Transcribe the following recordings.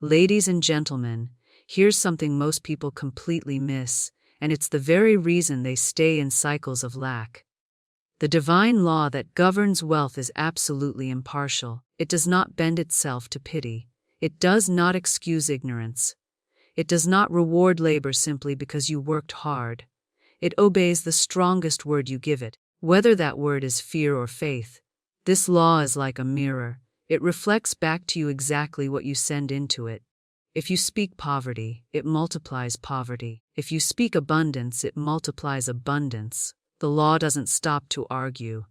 Ladies and gentlemen, here's something most people completely miss, and it's the very reason they stay in cycles of lack. The divine law that governs wealth is absolutely impartial. It does not bend itself to pity. It does not excuse ignorance. It does not reward labor simply because you worked hard. It obeys the strongest word you give it, whether that word is fear or faith. This law is like a mirror. It reflects back to you exactly what you send into it. If you speak poverty, it multiplies poverty. If you speak abundance, it multiplies abundance. The law doesn't stop to argue.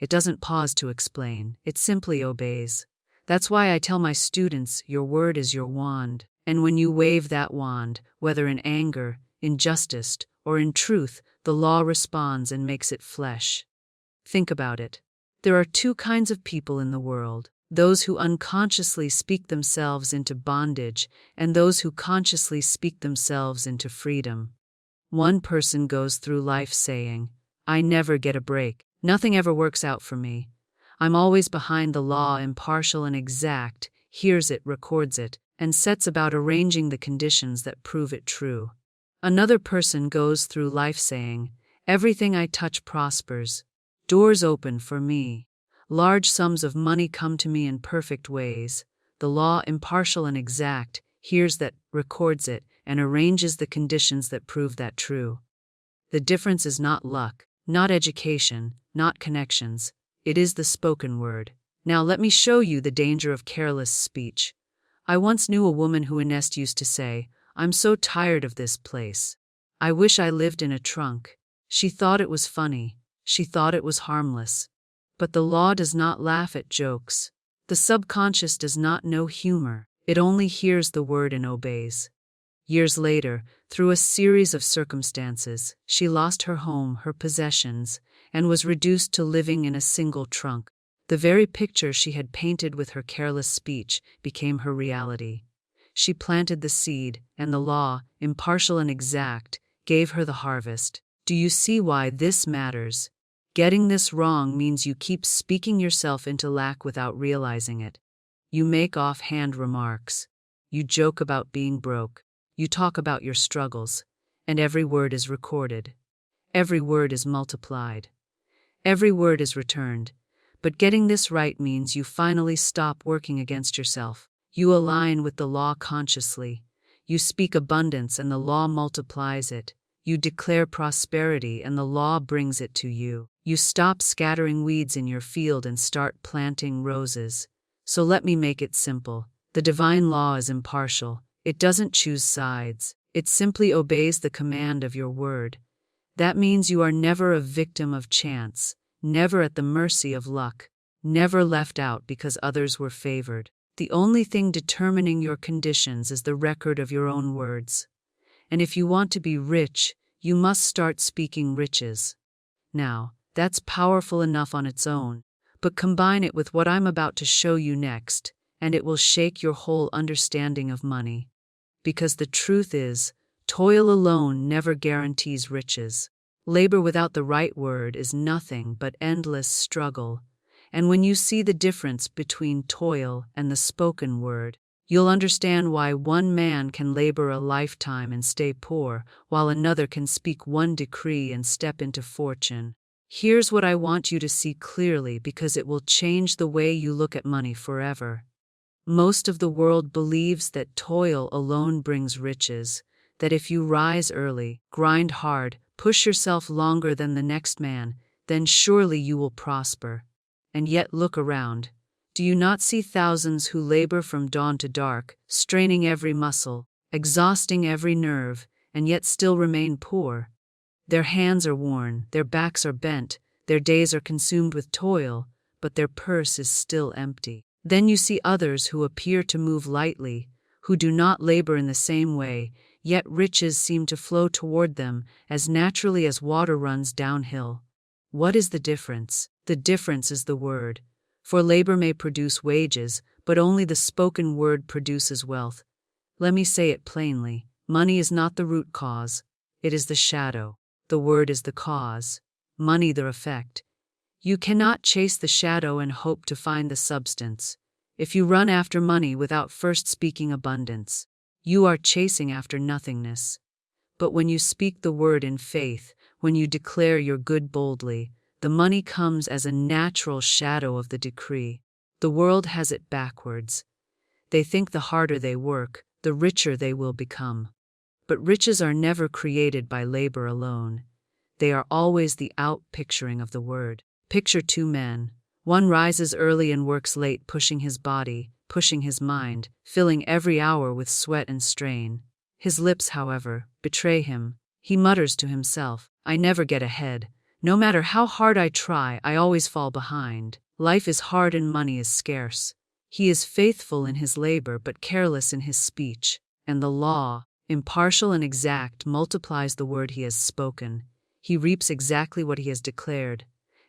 It doesn't pause to explain. It simply obeys. That's why I tell my students, your word is your wand. And when you wave that wand, whether in anger, injustice, or in truth, the law responds and makes it flesh. Think about it. There are two kinds of people in the world: those who unconsciously speak themselves into bondage, and those who consciously speak themselves into freedom. One person goes through life saying, I never get a break. Nothing ever works out for me. I'm always behind the law, impartial and exact, hears it, records it, and sets about arranging the conditions that prove it true. Another person goes through life saying, everything I touch prospers. Doors open for me. Large sums of money come to me in perfect ways. The law, impartial and exact, hears that, records it, and arranges the conditions that prove that true. The difference is not luck, not education, not connections. It is the spoken word. Now let me show you the danger of careless speech. I once knew a woman who Ernest used to say, I'm so tired of this place. I wish I lived in a trunk. She thought it was funny. She thought it was harmless. But the law does not laugh at jokes. The subconscious does not know humor. It only hears the word and obeys. Years later, through a series of circumstances, she lost her home, her possessions, and was reduced to living in a single trunk. The very picture she had painted with her careless speech became her reality. She planted the seed, and the law, impartial and exact, gave her the harvest. Do you see why this matters? Getting this wrong means you keep speaking yourself into lack without realizing it. You make offhand remarks. You joke about being broke. You talk about your struggles. And every word is recorded. Every word is multiplied. Every word is returned. But getting this right means you finally stop working against yourself. You align with the law consciously. You speak abundance and the law multiplies it. You declare prosperity and the law brings it to you. You stop scattering weeds in your field and start planting roses. So let me make it simple. The divine law is impartial. It doesn't choose sides. It simply obeys the command of your word. That means you are never a victim of chance, never at the mercy of luck, never left out because others were favored. The only thing determining your conditions is the record of your own words. And if you want to be rich, you must start speaking riches. Now, that's powerful enough on its own, but combine it with what I'm about to show you next, and it will shake your whole understanding of money. Because the truth is, toil alone never guarantees riches. Labor without the right word is nothing but endless struggle. And when you see the difference between toil and the spoken word, you'll understand why one man can labor a lifetime and stay poor, while another can speak one decree and step into fortune. Here's what I want you to see clearly because it will change the way you look at money forever. Most of the world believes that toil alone brings riches, that if you rise early, grind hard, push yourself longer than the next man, then surely you will prosper. And yet look around. Do you not see thousands who labor from dawn to dark, straining every muscle, exhausting every nerve, and yet still remain poor? Their hands are worn, their backs are bent, their days are consumed with toil, but their purse is still empty. Then you see others who appear to move lightly, who do not labor in the same way, yet riches seem to flow toward them as naturally as water runs downhill. What is the difference? The difference is the word. For labor may produce wages, but only the spoken word produces wealth. Let me say it plainly. Money is not the root cause. It is the shadow. The word is the cause. Money the effect. You cannot chase the shadow and hope to find the substance. If you run after money without first speaking abundance, you are chasing after nothingness. But when you speak the word in faith, when you declare your good boldly, the money comes as a natural shadow of the decree. The world has it backwards. They think the harder they work, the richer they will become. But riches are never created by labor alone. They are always the out-picturing of the word. Picture two men. One rises early and works late, pushing his body, pushing his mind, filling every hour with sweat and strain. His lips, however, betray him. He mutters to himself, "I never get ahead. No matter how hard I try, I always fall behind. Life is hard and money is scarce." He is faithful in his labor but careless in his speech, and the law, impartial and exact, multiplies the word he has spoken. He reaps exactly what he has declared.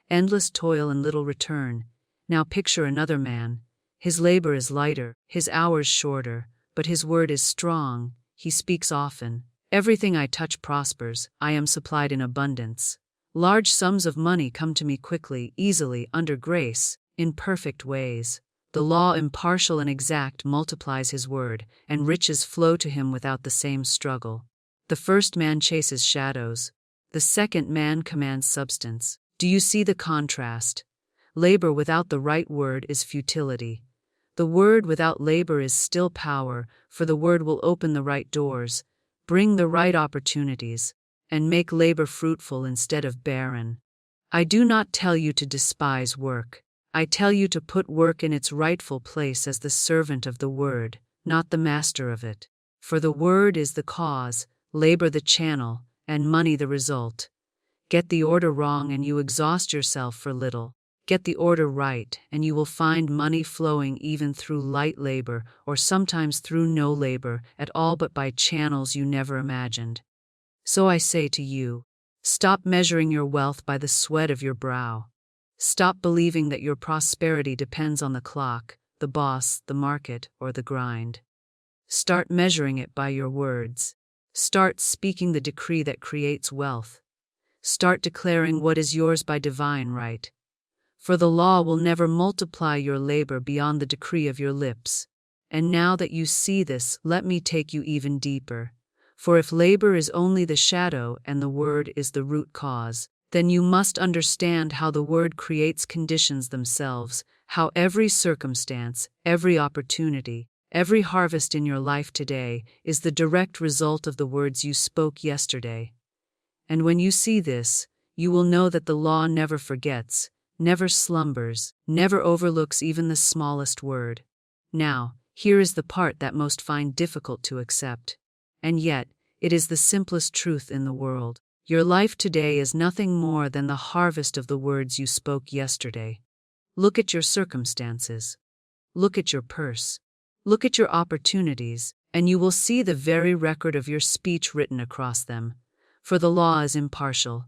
Endless toil and little return. Now picture another man. His labor is lighter, his hours shorter, but his word is strong. He speaks often. "Everything I touch prospers. I am supplied in abundance. Large sums of money come to me quickly, easily, under grace, in perfect ways." The law, impartial and exact, multiplies his word, and riches flow to him without the same struggle. The first man chases shadows. The second man commands substance. Do you see the contrast? Labor without the right word is futility. The word without labor is still power, for the word will open the right doors, bring the right opportunities, and make labor fruitful instead of barren. I do not tell you to despise work. I tell you to put work in its rightful place as the servant of the word, not the master of it. For the word is the cause, labor the channel, and money the result. Get the order wrong and you exhaust yourself for little. Get the order right and you will find money flowing even through light labor, or sometimes through no labor at all but by channels you never imagined. So I say to you, stop measuring your wealth by the sweat of your brow. Stop believing that your prosperity depends on the clock, the boss, the market, or the grind. Start measuring it by your words. Start speaking the decree that creates wealth. Start declaring what is yours by divine right. For the law will never multiply your labor beyond the decree of your lips. And now that you see this, let me take you even deeper. For if labor is only the shadow and the word is the root cause, then you must understand how the word creates conditions themselves, how every circumstance, every opportunity, every harvest in your life today is the direct result of the words you spoke yesterday. And when you see this, you will know that the law never forgets, never slumbers, never overlooks even the smallest word. Now, here is the part that most find difficult to accept. And yet, it is the simplest truth in the world. Your life today is nothing more than the harvest of the words you spoke yesterday. Look at your circumstances. Look at your purse. Look at your opportunities, and you will see the very record of your speech written across them. For the law is impartial.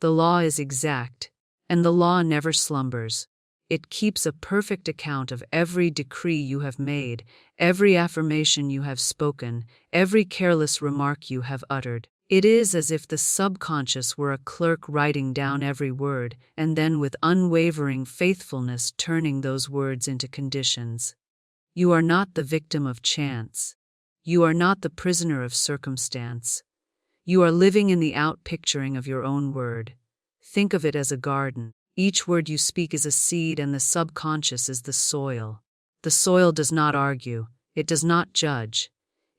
The law is exact, and the law never slumbers. It keeps a perfect account of every decree you have made, every affirmation you have spoken, every careless remark you have uttered. It is as if the subconscious were a clerk writing down every word, and then with unwavering faithfulness turning those words into conditions. You are not the victim of chance. You are not the prisoner of circumstance. You are living in the out-picturing of your own word. Think of it as a garden. Each word you speak is a seed and the subconscious is the soil. The soil does not argue. It does not judge.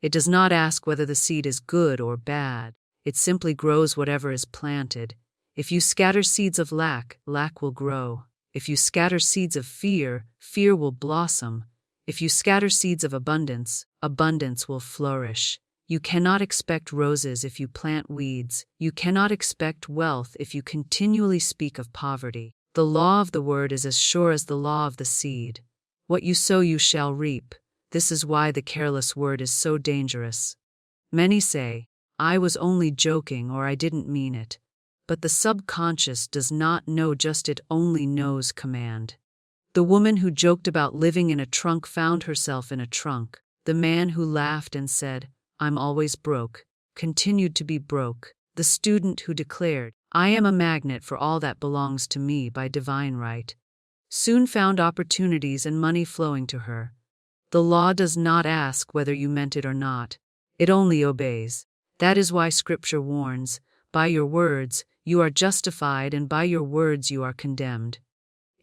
It does not ask whether the seed is good or bad. It simply grows whatever is planted. If you scatter seeds of lack, lack will grow. If you scatter seeds of fear, fear will blossom. If you scatter seeds of abundance, abundance will flourish. You cannot expect roses if you plant weeds. You cannot expect wealth if you continually speak of poverty. The law of the word is as sure as the law of the seed. What you sow you shall reap. This is why the careless word is so dangerous. Many say, "I was only joking," or "I didn't mean it." But the subconscious does not know, just it only knows command. The woman who joked about living in a trunk found herself in a trunk. The man who laughed and said, "I'm always broke," continued to be broke. The student who declared, "I am a magnet for all that belongs to me by divine right," soon found opportunities and money flowing to her. The law does not ask whether you meant it or not. It only obeys. That is why Scripture warns, by your words, you are justified, and by your words you are condemned.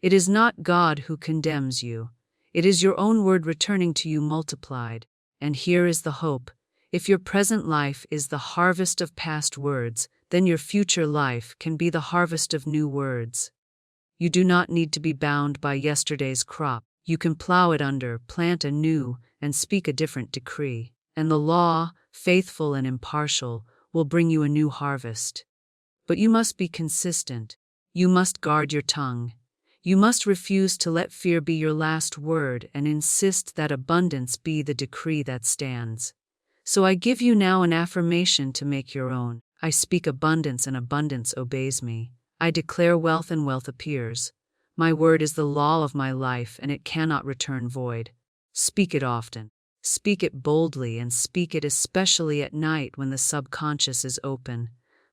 It is not God who condemns you. It is your own word returning to you multiplied. And here is the hope. If your present life is the harvest of past words, then your future life can be the harvest of new words. You do not need to be bound by yesterday's crop. You can plow it under, plant anew, and speak a different decree. And the law, faithful and impartial, will bring you a new harvest. But you must be consistent. You must guard your tongue. You must refuse to let fear be your last word and insist that abundance be the decree that stands. So I give you now an affirmation to make your own. I speak abundance, and abundance obeys me. I declare wealth, and wealth appears. My word is the law of my life, and it cannot return void. Speak it often. Speak it boldly, and speak it especially at night when the subconscious is open.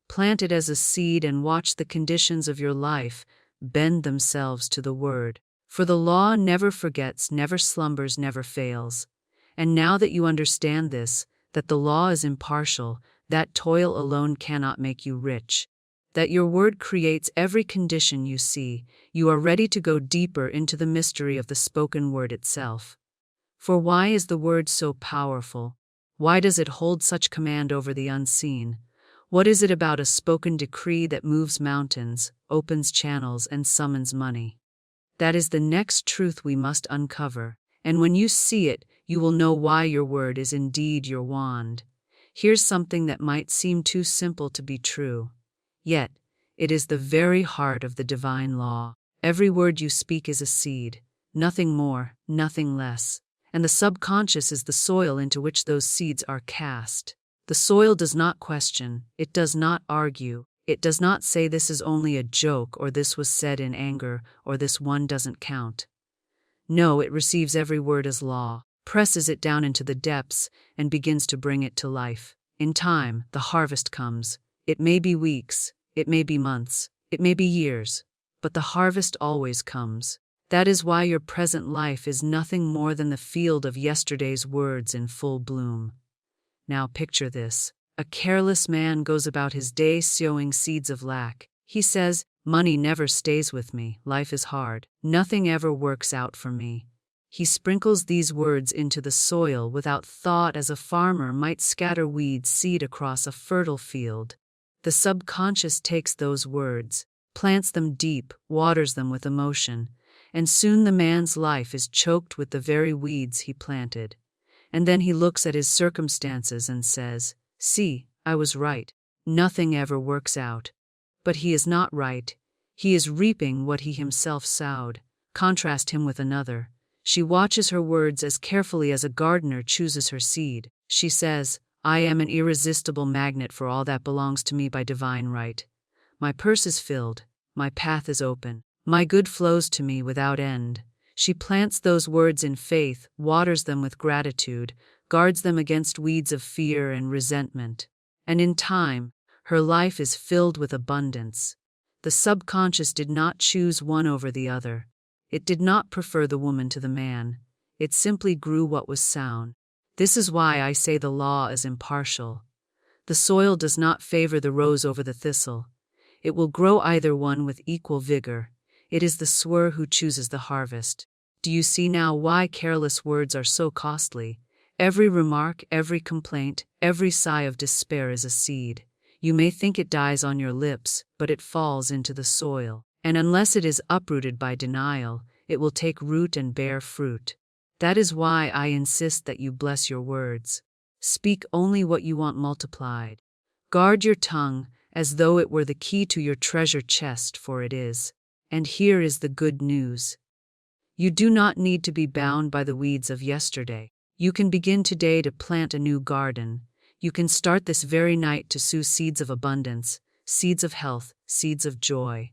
Plant it as a seed and watch the conditions of your life bend themselves to the word. For the law never forgets, never slumbers, never fails. And now that you understand this, that the law is impartial, that toil alone cannot make you rich, that your word creates every condition you see, you are ready to go deeper into the mystery of the spoken word itself. For why is the word so powerful? Why does it hold such command over the unseen? What is it about a spoken decree that moves mountains, opens channels, and summons money? That is the next truth we must uncover, and when you see it, you will know why your word is indeed your wand. Here's something that might seem too simple to be true. Yet, it is the very heart of the divine law. Every word you speak is a seed, nothing more, nothing less. And the subconscious is the soil into which those seeds are cast. The soil does not question, it does not argue, it does not say this is only a joke, or this was said in anger, or this one doesn't count. No, it receives every word as law, presses it down into the depths, and begins to bring it to life. In time, the harvest comes. It may be weeks, it may be months, it may be years, but the harvest always comes. That is why your present life is nothing more than the field of yesterday's words in full bloom. Now picture this. A careless man goes about his day sowing seeds of lack. He says, "Money never stays with me, life is hard, nothing ever works out for me." He sprinkles these words into the soil without thought, as a farmer might scatter weed seed across a fertile field. The subconscious takes those words, plants them deep, waters them with emotion, and soon the man's life is choked with the very weeds he planted. And then he looks at his circumstances and says, "See, I was right. Nothing ever works out." But he is not right. He is reaping what he himself sowed. Contrast him with another. She watches her words as carefully as a gardener chooses her seed. She says, "I am an irresistible magnet for all that belongs to me by divine right. My purse is filled. My path is open. My good flows to me without end." She plants those words in faith, waters them with gratitude, guards them against weeds of fear and resentment. And in time, her life is filled with abundance. The subconscious did not choose one over the other. It did not prefer the woman to the man. It simply grew what was sown. This is why I say the law is impartial. The soil does not favor the rose over the thistle. It will grow either one with equal vigor. It is the sower who chooses the harvest. Do you see now why careless words are so costly? Every remark, every complaint, every sigh of despair is a seed. You may think it dies on your lips, but it falls into the soil. And unless it is uprooted by denial, it will take root and bear fruit. That is why I insist that you bless your words. Speak only what you want multiplied. Guard your tongue as though it were the key to your treasure chest, for it is. And here is the good news. You do not need to be bound by the weeds of yesterday. You can begin today to plant a new garden. You can start this very night to sow seeds of abundance, seeds of health, seeds of joy.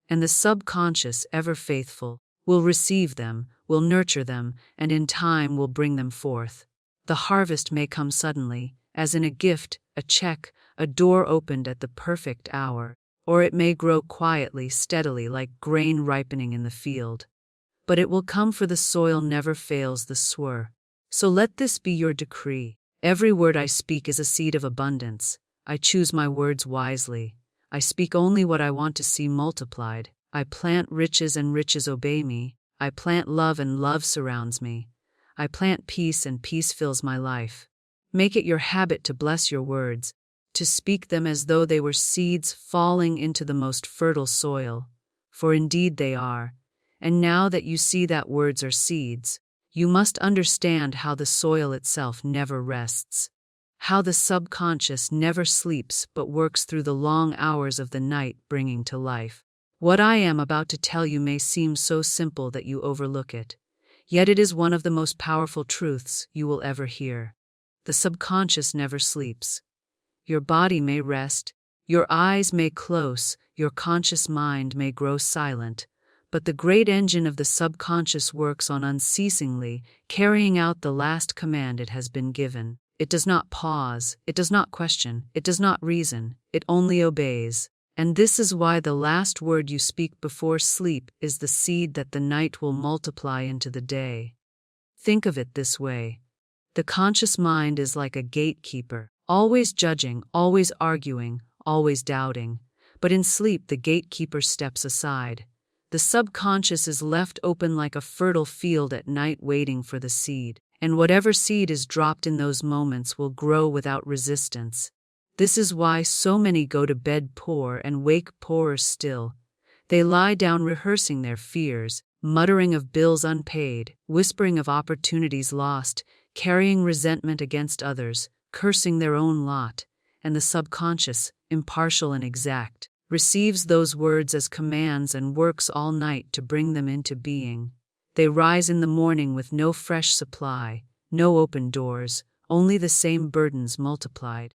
And the subconscious, ever faithful, will receive them, will nurture them, and in time will bring them forth. The harvest may come suddenly, as in a gift, a check, a door opened at the perfect hour, or it may grow quietly, steadily, like grain ripening in the field. but it will come, for the soil never fails the sower. So let this be your decree. Every word I speak is a seed of abundance. I choose my words wisely. I speak only what I want to see multiplied. I plant riches and riches obey me. I plant love and love surrounds me. I plant peace and peace fills my life. Make it your habit to bless your words, to speak them as though they were seeds falling into the most fertile soil, for indeed they are. And now that you see that words are seeds, you must understand how the soil itself never rests, how the subconscious never sleeps but works through the long hours of the night, bringing to life. What I am about to tell you may seem so simple that you overlook it, yet it is one of the most powerful truths you will ever hear. The subconscious never sleeps. Your body may rest, your eyes may close, your conscious mind may grow silent, but the great engine of the subconscious works on unceasingly, carrying out the last command it has been given. It does not pause, it does not question, it does not reason, it only obeys. And this is why the last word you speak before sleep is the seed that the night will multiply into the day. Think of it this way. The conscious mind is like a gatekeeper, always judging, always arguing, always doubting. But in sleep the gatekeeper steps aside. The subconscious is left open like a fertile field at night, waiting for the seed. And whatever seed is dropped in those moments will grow without resistance. This is why so many go to bed poor and wake poorer still. They lie down rehearsing their fears, muttering of bills unpaid, whispering of opportunities lost, carrying resentment against others, cursing their own lot, and the subconscious, impartial and exact, receives those words as commands and works all night to bring them into being. They rise in the morning with no fresh supply, no open doors, only the same burdens multiplied.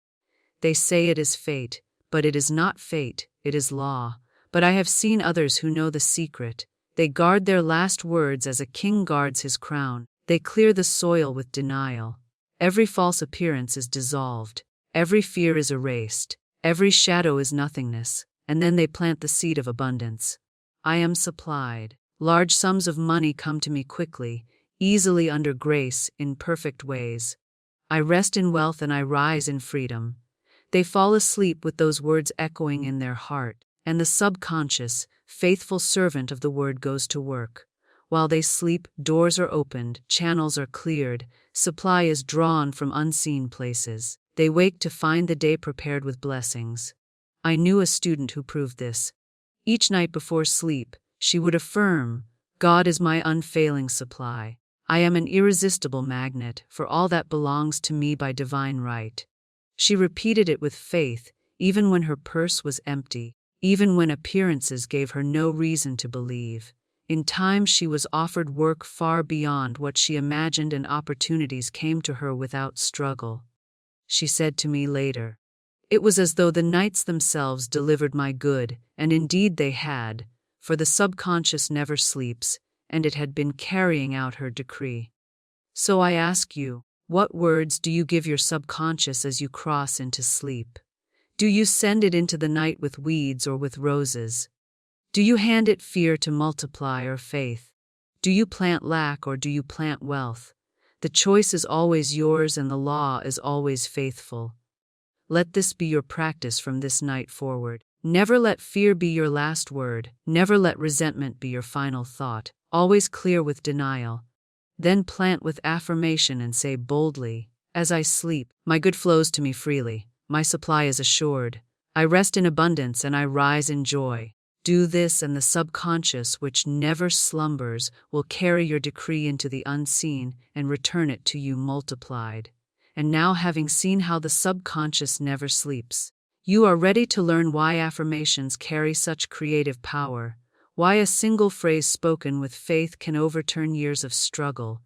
They say it is fate, but it is not fate, it is law. But I have seen others who know the secret. They guard their last words as a king guards his crown. They clear the soil with denial. Every false appearance is dissolved. Every fear is erased. Every shadow is nothingness. And then they plant the seed of abundance. I am supplied. Large sums of money come to me quickly, easily under grace, in perfect ways. I rest in wealth and I rise in freedom. They fall asleep with those words echoing in their heart, and the subconscious, faithful servant of the word goes to work. While they sleep, doors are opened, channels are cleared, supply is drawn from unseen places. They wake to find the day prepared with blessings. I knew a student who proved this. Each night before sleep, she would affirm, "God is my unfailing supply. I am an irresistible magnet for all that belongs to me by divine right." She repeated it with faith, even when her purse was empty, even when appearances gave her no reason to believe. In time she was offered work far beyond what she imagined, and opportunities came to her without struggle. She said to me later, "It was as though the nights themselves delivered my good," and indeed they had, for the subconscious never sleeps, and it had been carrying out her decree. So I ask you, what words do you give your subconscious as you cross into sleep? Do you send it into the night with weeds or with roses? Do you hand it fear to multiply or faith? Do you plant lack or do you plant wealth? The choice is always yours and the law is always faithful. Let this be your practice from this night forward. Never let fear be your last word. Never let resentment be your final thought. Always clear with denial. Then plant with affirmation and say boldly, "As I sleep, my good flows to me freely. My supply is assured. I rest in abundance and I rise in joy." Do this and the subconscious, which never slumbers, will carry your decree into the unseen and return it to you multiplied. And now, having seen how the subconscious never sleeps, you are ready to learn why affirmations carry such creative power. Why a single phrase spoken with faith can overturn years of struggle.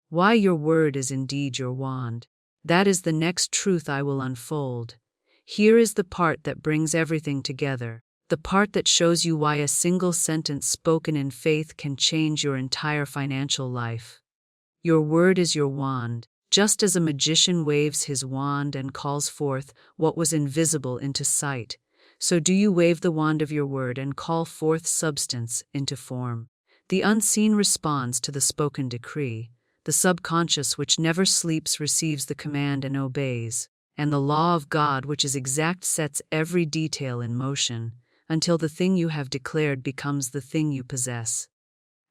Why your word is indeed your wand. That is the next truth I will unfold. Here is the part that brings everything together. The part that shows you why a single sentence spoken in faith can change your entire financial life. Your word is your wand. Just as a magician waves his wand and calls forth what was invisible into sight, so do you wave the wand of your word and call forth substance into form. The unseen responds to the spoken decree. The subconscious, which never sleeps, receives the command and obeys. And the law of God, which is exact, sets every detail in motion, until the thing you have declared becomes the thing you possess.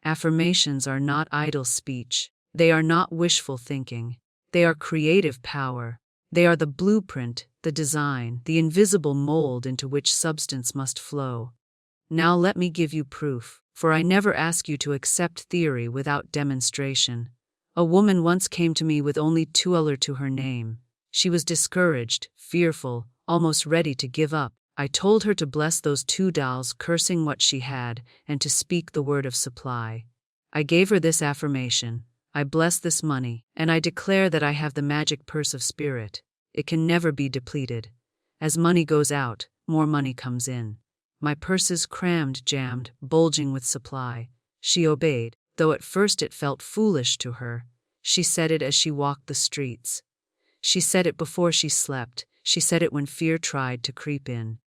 Affirmations are not idle speech. They are not wishful thinking. They are creative power. They are the blueprint, the design, the invisible mold into which substance must flow. Now let me give you proof, for I never ask you to accept theory without demonstration. A woman once came to me with only $2 to her name. She was discouraged, fearful, almost ready to give up. I told her to bless those $2, cursing what she had, and to speak the word of supply. I gave her this affirmation: I bless this money, and I declare that I have the magic purse of spirit. It can never be depleted. As money goes out, more money comes in. My purse is crammed, jammed, bulging with supply. She obeyed, though at first it felt foolish to her. She said it as she walked the streets. She said it before she slept. She said it when fear tried to creep in.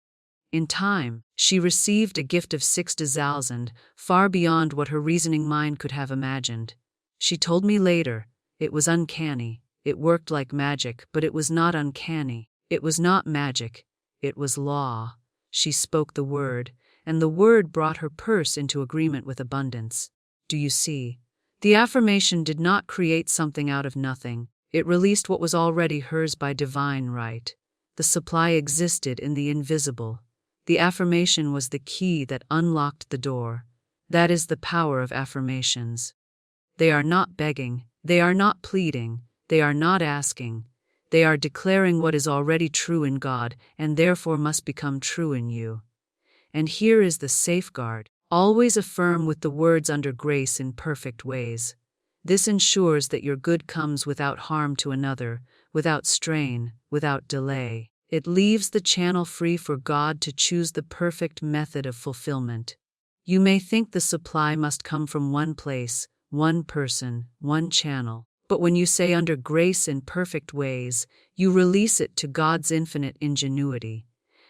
In time, she received a gift of 6,000, far beyond what her reasoning mind could have imagined. She told me later, it was uncanny. It worked like magic, but it was not uncanny. It was not magic. It was law. She spoke the word, and the word brought her purse into agreement with abundance. Do you see? The affirmation did not create something out of nothing. It released what was already hers by divine right. The supply existed in the invisible. The affirmation was the key that unlocked the door. That is the power of affirmations. They are not begging. They are not pleading. They are not asking. They are declaring what is already true in God and therefore must become true in you. And here is the safeguard. Always affirm with the words under grace in perfect ways. This ensures that your good comes without harm to another, without strain, without delay. It leaves the channel free for God to choose the perfect method of fulfillment. You may think the supply must come from one place, one person, one channel. But when you say under grace in perfect ways, you release it to God's infinite ingenuity.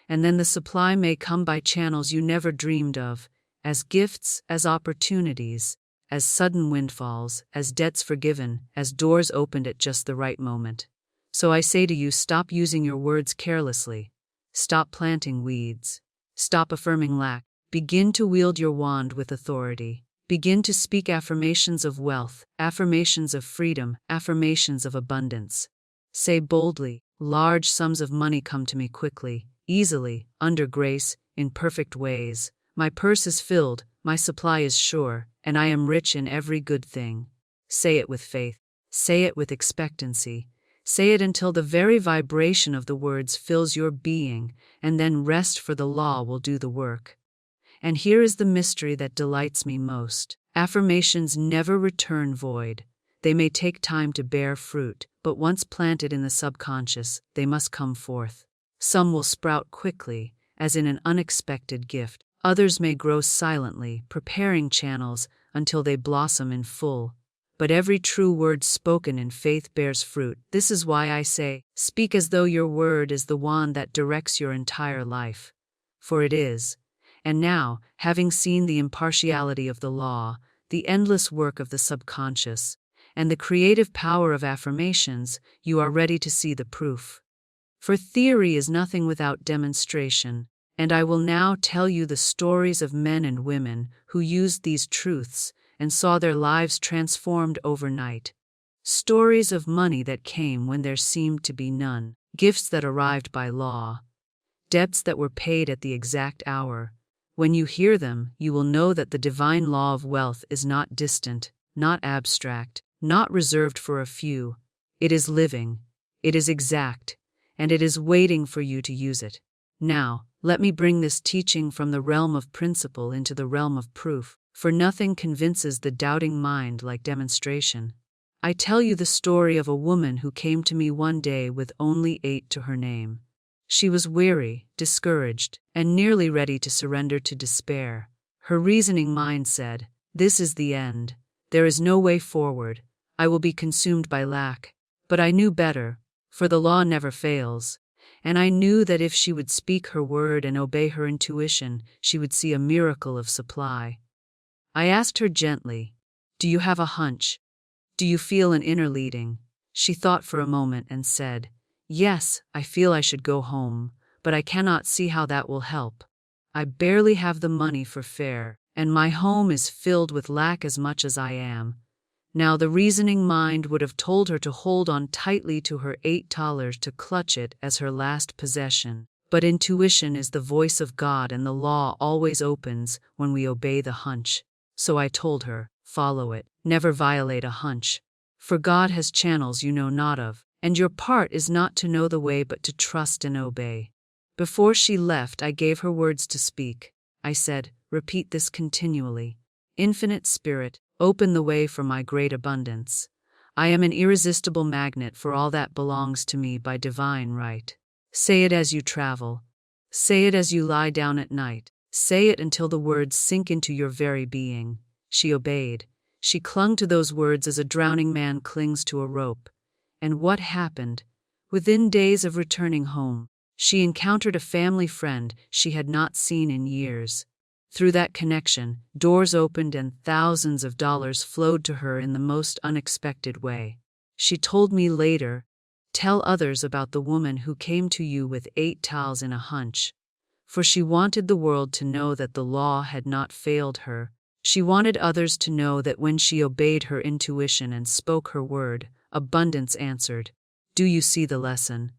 And then the supply may come by channels you never dreamed of, as gifts, as opportunities, as sudden windfalls, as debts forgiven, as doors opened at just the right moment. So I say to you, stop using your words carelessly. Stop planting weeds. Stop affirming lack. Begin to wield your wand with authority. Begin to speak affirmations of wealth, affirmations of freedom, affirmations of abundance. Say boldly, large sums of money come to me quickly, easily, under grace, in perfect ways. My purse is filled, my supply is sure, and I am rich in every good thing. Say it with faith. Say it with expectancy. Say it until the very vibration of the words fills your being, and then rest, for the law will do the work. And here is the mystery that delights me most. Affirmations never return void. They may take time to bear fruit, but once planted in the subconscious, they must come forth. Some will sprout quickly, as in an unexpected gift. Others may grow silently, preparing channels until they blossom in full. But every true word spoken in faith bears fruit. This is why I say, speak as though your word is the wand that directs your entire life. For it is. And now, having seen the impartiality of the law, the endless work of the subconscious, and the creative power of affirmations, you are ready to see the proof. For theory is nothing without demonstration, and I will now tell you the stories of men and women who used these truths and saw their lives transformed overnight. Stories of money that came when there seemed to be none, gifts that arrived by law, debts that were paid at the exact hour. When you hear them, you will know that the divine law of wealth is not distant, not abstract, not reserved for a few. It is living, it is exact, and it is waiting for you to use it. Now, let me bring this teaching from the realm of principle into the realm of proof, for nothing convinces the doubting mind like demonstration. I tell you the story of a woman who came to me one day with only 8 to her name. She was weary, discouraged, and nearly ready to surrender to despair. Her reasoning mind said, "This is the end. There is no way forward. I will be consumed by lack." But I knew better, for the law never fails, and I knew that if she would speak her word and obey her intuition, she would see a miracle of supply. I asked her gently, "Do you have a hunch? Do you feel an inner leading?" She thought for a moment and said, "Yes, I feel I should go home, but I cannot see how that will help. I barely have the money for fare, and my home is filled with lack as much as I am." Now the reasoning mind would have told her to hold on tightly to her $8 to clutch it as her last possession. But intuition is the voice of God, and the law always opens when we obey the hunch. So I told her, follow it, never violate a hunch. For God has channels you know not of, and your part is not to know the way but to trust and obey. Before she left, I gave her words to speak. I said, repeat this continually. Infinite Spirit, open the way for my great abundance. I am an irresistible magnet for all that belongs to me by divine right. Say it as you travel. Say it as you lie down at night. Say it until the words sink into your very being. She obeyed. She clung to those words as a drowning man clings to a rope. And what happened? Within days of returning home, she encountered a family friend she had not seen in years. Through that connection, doors opened and thousands of dollars flowed to her in the most unexpected way. She told me later, "Tell others about the woman who came to you with 8 towels in a hunch." For she wanted the world to know that the law had not failed her. She wanted others to know that when she obeyed her intuition and spoke her word, abundance answered. Do you see the lesson?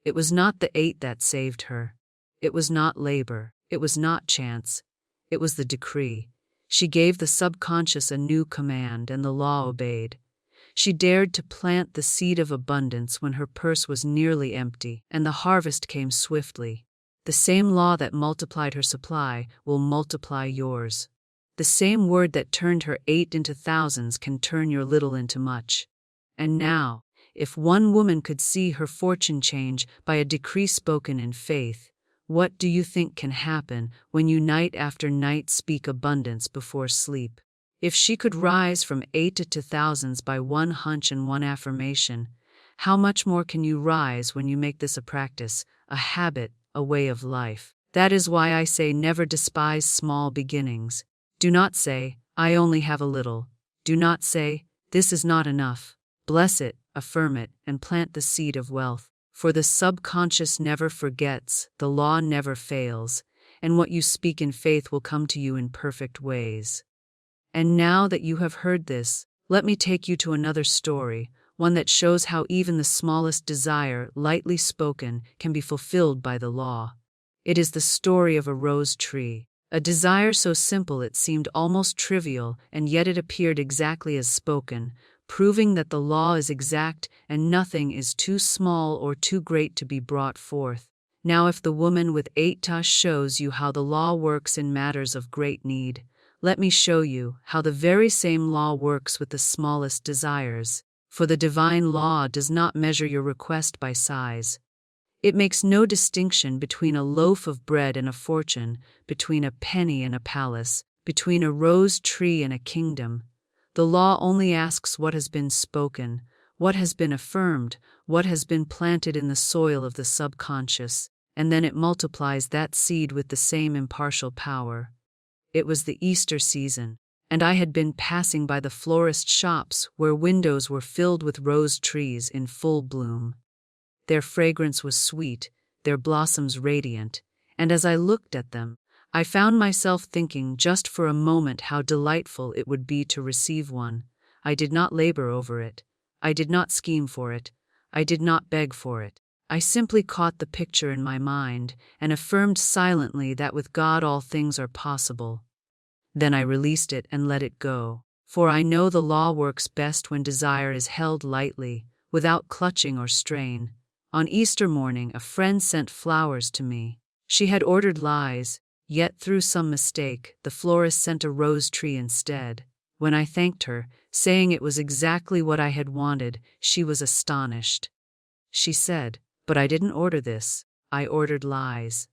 It was not the 8 that saved her. It was not labor. It was not chance. It was the decree. She gave the subconscious a new command, and the law obeyed. She dared to plant the seed of abundance when her purse was nearly empty, and the harvest came swiftly. The same law that multiplied her supply will multiply yours. The same word that turned her 8 into thousands can turn your little into much. And now, if one woman could see her fortune change by a decree spoken in faith, what do you think can happen when you night after night speak abundance before sleep? If she could rise from 8 to thousands by one hunch and one affirmation, how much more can you rise when you make this a practice, a habit, a way of life? That is why I say never despise small beginnings. Do not say, I only have a little. Do not say, this is not enough. Bless it, affirm it, and plant the seed of wealth. For the subconscious never forgets, the law never fails, and what you speak in faith will come to you in perfect ways. And now that you have heard this, let me take you to another story, one that shows how even the smallest desire, lightly spoken, can be fulfilled by the law. It is the story of a rose tree, a desire so simple it seemed almost trivial, and yet it appeared exactly as spoken, proving that the law is exact and nothing is too small or too great to be brought forth. Now if the woman with 8 tash shows you how the law works in matters of great need, let me show you how the very same law works with the smallest desires. For the divine law does not measure your request by size. It makes no distinction between a loaf of bread and a fortune, between a penny and a palace, between a rose tree and a kingdom. The law only asks what has been spoken, what has been affirmed, what has been planted in the soil of the subconscious, and then it multiplies that seed with the same impartial power. It was the Easter season, and I had been passing by the florist shops where windows were filled with rose trees in full bloom. Their fragrance was sweet, their blossoms radiant, and as I looked at them, I found myself thinking just for a moment how delightful it would be to receive one. I did not labor over it. I did not scheme for it. I did not beg for it. I simply caught the picture in my mind and affirmed silently that with God all things are possible. Then I released it and let it go, for I know the law works best when desire is held lightly, without clutching or strain. On Easter morning, a friend sent flowers to me. She had ordered lies, yet through some mistake, the florist sent a rose tree instead. When I thanked her, saying it was exactly what I had wanted, she was astonished. She said, "But I didn't order this. I ordered lies."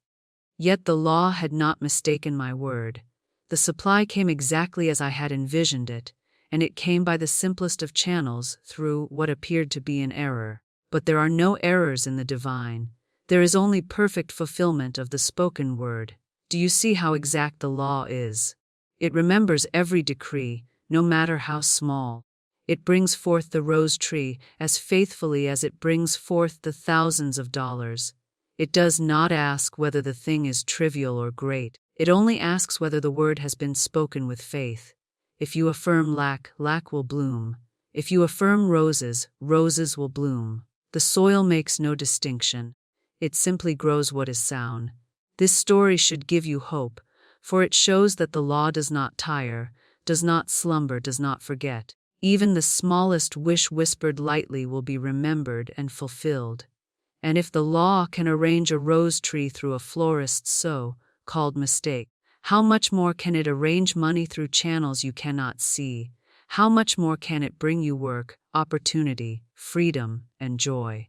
Yet the law had not mistaken my word. The supply came exactly as I had envisioned it, and it came by the simplest of channels through what appeared to be an error. But there are no errors in the divine. There is only perfect fulfillment of the spoken word. Do you see how exact the law is? It remembers every decree, no matter how small. It brings forth the rose tree as faithfully as it brings forth the thousands of dollars. It does not ask whether the thing is trivial or great. It only asks whether the word has been spoken with faith. If you affirm lack, lack will bloom. If you affirm roses, roses will bloom. The soil makes no distinction. It simply grows what is sown. This story should give you hope, for it shows that the law does not tire, does not slumber, does not forget. Even the smallest wish whispered lightly will be remembered and fulfilled. And if the law can arrange a rose tree through a florist's so-called mistake, how much more can it arrange money through channels you cannot see? How much more can it bring you work, opportunity, freedom, and joy?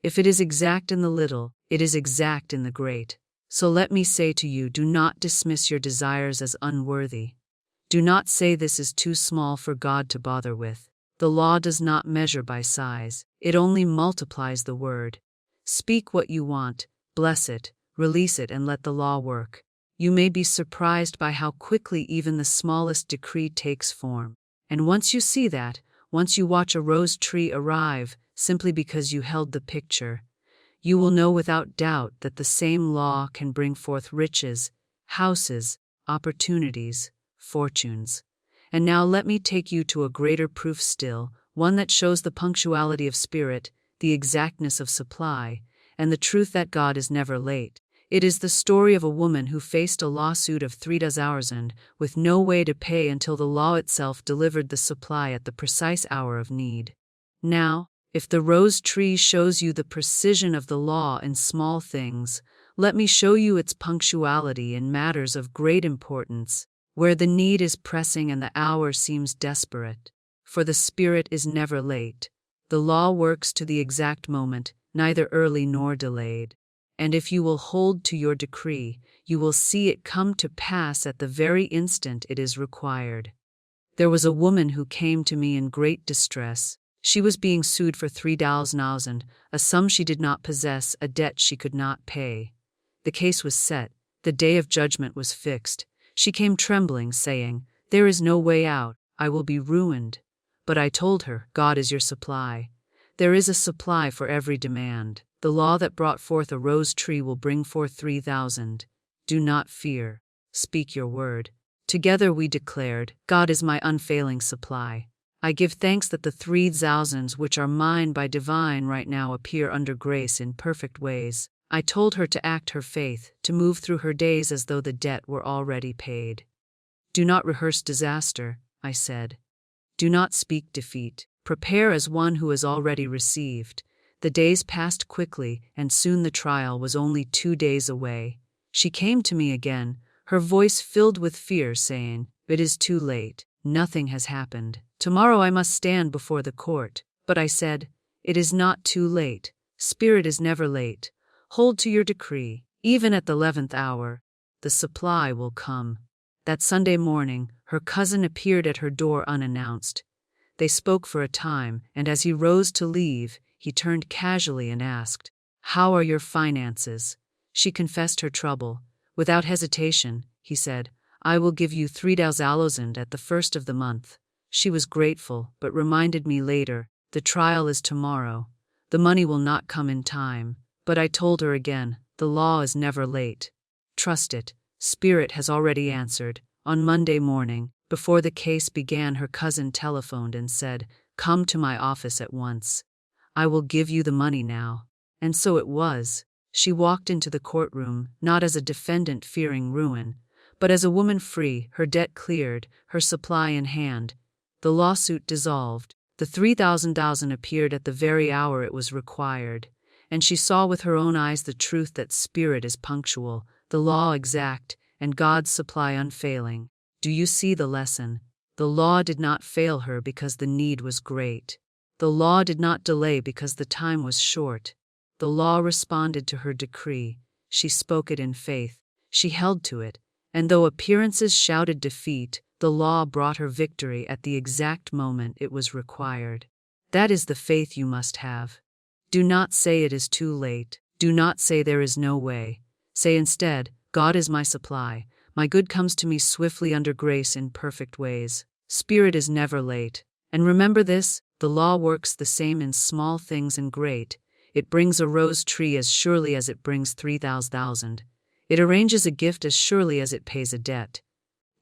If it is exact in the little, it is exact in the great. So let me say to you, do not dismiss your desires as unworthy. Do not say this is too small for God to bother with. The law does not measure by size, it only multiplies the word. Speak what you want, bless it, release it, and let the law work. You may be surprised by how quickly even the smallest decree takes form. And once you see that, once you watch a rose tree arrive, simply because you held the picture, you will know without doubt that the same law can bring forth riches, houses, opportunities, fortunes. And now let me take you to a greater proof still, one that shows the punctuality of spirit, the exactness of supply, and the truth that God is never late. It is the story of a woman who faced a lawsuit of 3,000 with no way to pay until the law itself delivered the supply at the precise hour of need. Now, if the rose tree shows you the precision of the law in small things, let me show you its punctuality in matters of great importance, where the need is pressing and the hour seems desperate. For the Spirit is never late. The law works to the exact moment, neither early nor delayed. And if you will hold to your decree, you will see it come to pass at the very instant it is required. There was a woman who came to me in great distress. She was being sued for 3,000, a sum she did not possess, a debt she could not pay. The case was set. The day of judgment was fixed. She came trembling, saying, "There is no way out. I will be ruined." But I told her, "God is your supply. There is a supply for every demand. The law that brought forth a rose tree will bring forth 3,000. Do not fear. Speak your word." Together we declared, "God is my unfailing supply. I give thanks that the 3,000 which are mine by divine right now appear under grace in perfect ways." I told her to act her faith, to move through her days as though the debt were already paid. Do not rehearse disaster, I said. Do not speak defeat. Prepare as one who has already received. The days passed quickly, and soon the trial was only 2 days away. She came to me again, her voice filled with fear, saying, "It is too late. Nothing has happened. Tomorrow I must stand before the court." But I said, "It is not too late. Spirit is never late. Hold to your decree. Even at the 11th hour, the supply will come." That Sunday morning, her cousin appeared at her door unannounced. They spoke for a time, and as he rose to leave, he turned casually and asked, "How are your finances?" She confessed her trouble. Without hesitation, he said, "I will give you 3,000 at the first of the month." She was grateful, but reminded me later, "The trial is tomorrow. The money will not come in time." But I told her again, the law is never late. Trust it. Spirit has already answered. On Monday morning, before the case began, her cousin telephoned and said, "Come to my office at once. I will give you the money now." And so it was. She walked into the courtroom, not as a defendant fearing ruin, but as a woman free, her debt cleared, her supply in hand. The lawsuit dissolved. The 3,000 appeared at the very hour it was required. And she saw with her own eyes the truth that Spirit is punctual, the law exact, and God's supply unfailing. Do you see the lesson? The law did not fail her because the need was great. The law did not delay because the time was short. The law responded to her decree. She spoke it in faith. She held to it. And though appearances shouted defeat, the law brought her victory at the exact moment it was required. That is the faith you must have. Do not say it is too late. Do not say there is no way. Say instead, "God is my supply. My good comes to me swiftly under grace in perfect ways. Spirit is never late. And remember this, the law works the same in small things and great. It brings a rose tree as surely as it brings 3,000. It arranges a gift as surely as it pays a debt.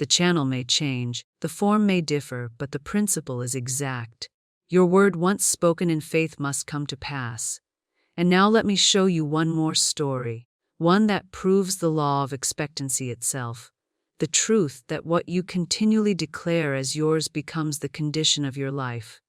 The channel may change, the form may differ, but the principle is exact. Your word once spoken in faith must come to pass. And now let me show you one more story, one that proves the law of expectancy itself. The truth that what you continually declare as yours becomes the condition of your life.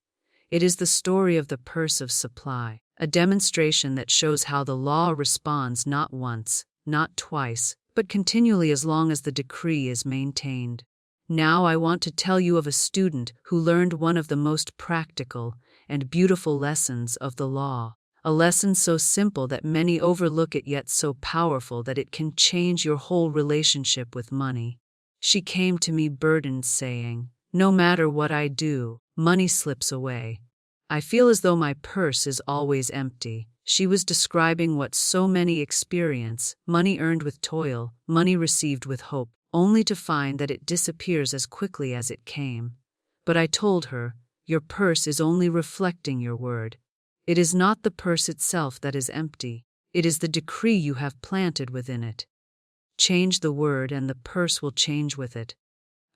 It is the story of the purse of supply, a demonstration that shows how the law responds not once, not twice, but continually as long as the decree is maintained. Now I want to tell you of a student who learned one of the most practical and beautiful lessons of the law. A lesson so simple that many overlook it, yet so powerful that it can change your whole relationship with money. She came to me burdened, saying, "No matter what I do, money slips away. I feel as though my purse is always empty." She was describing what so many experience: money earned with toil, money received with hope, only to find that it disappears as quickly as it came. But I told her, your purse is only reflecting your word. It is not the purse itself that is empty. It is the decree you have planted within it. Change the word and the purse will change with it.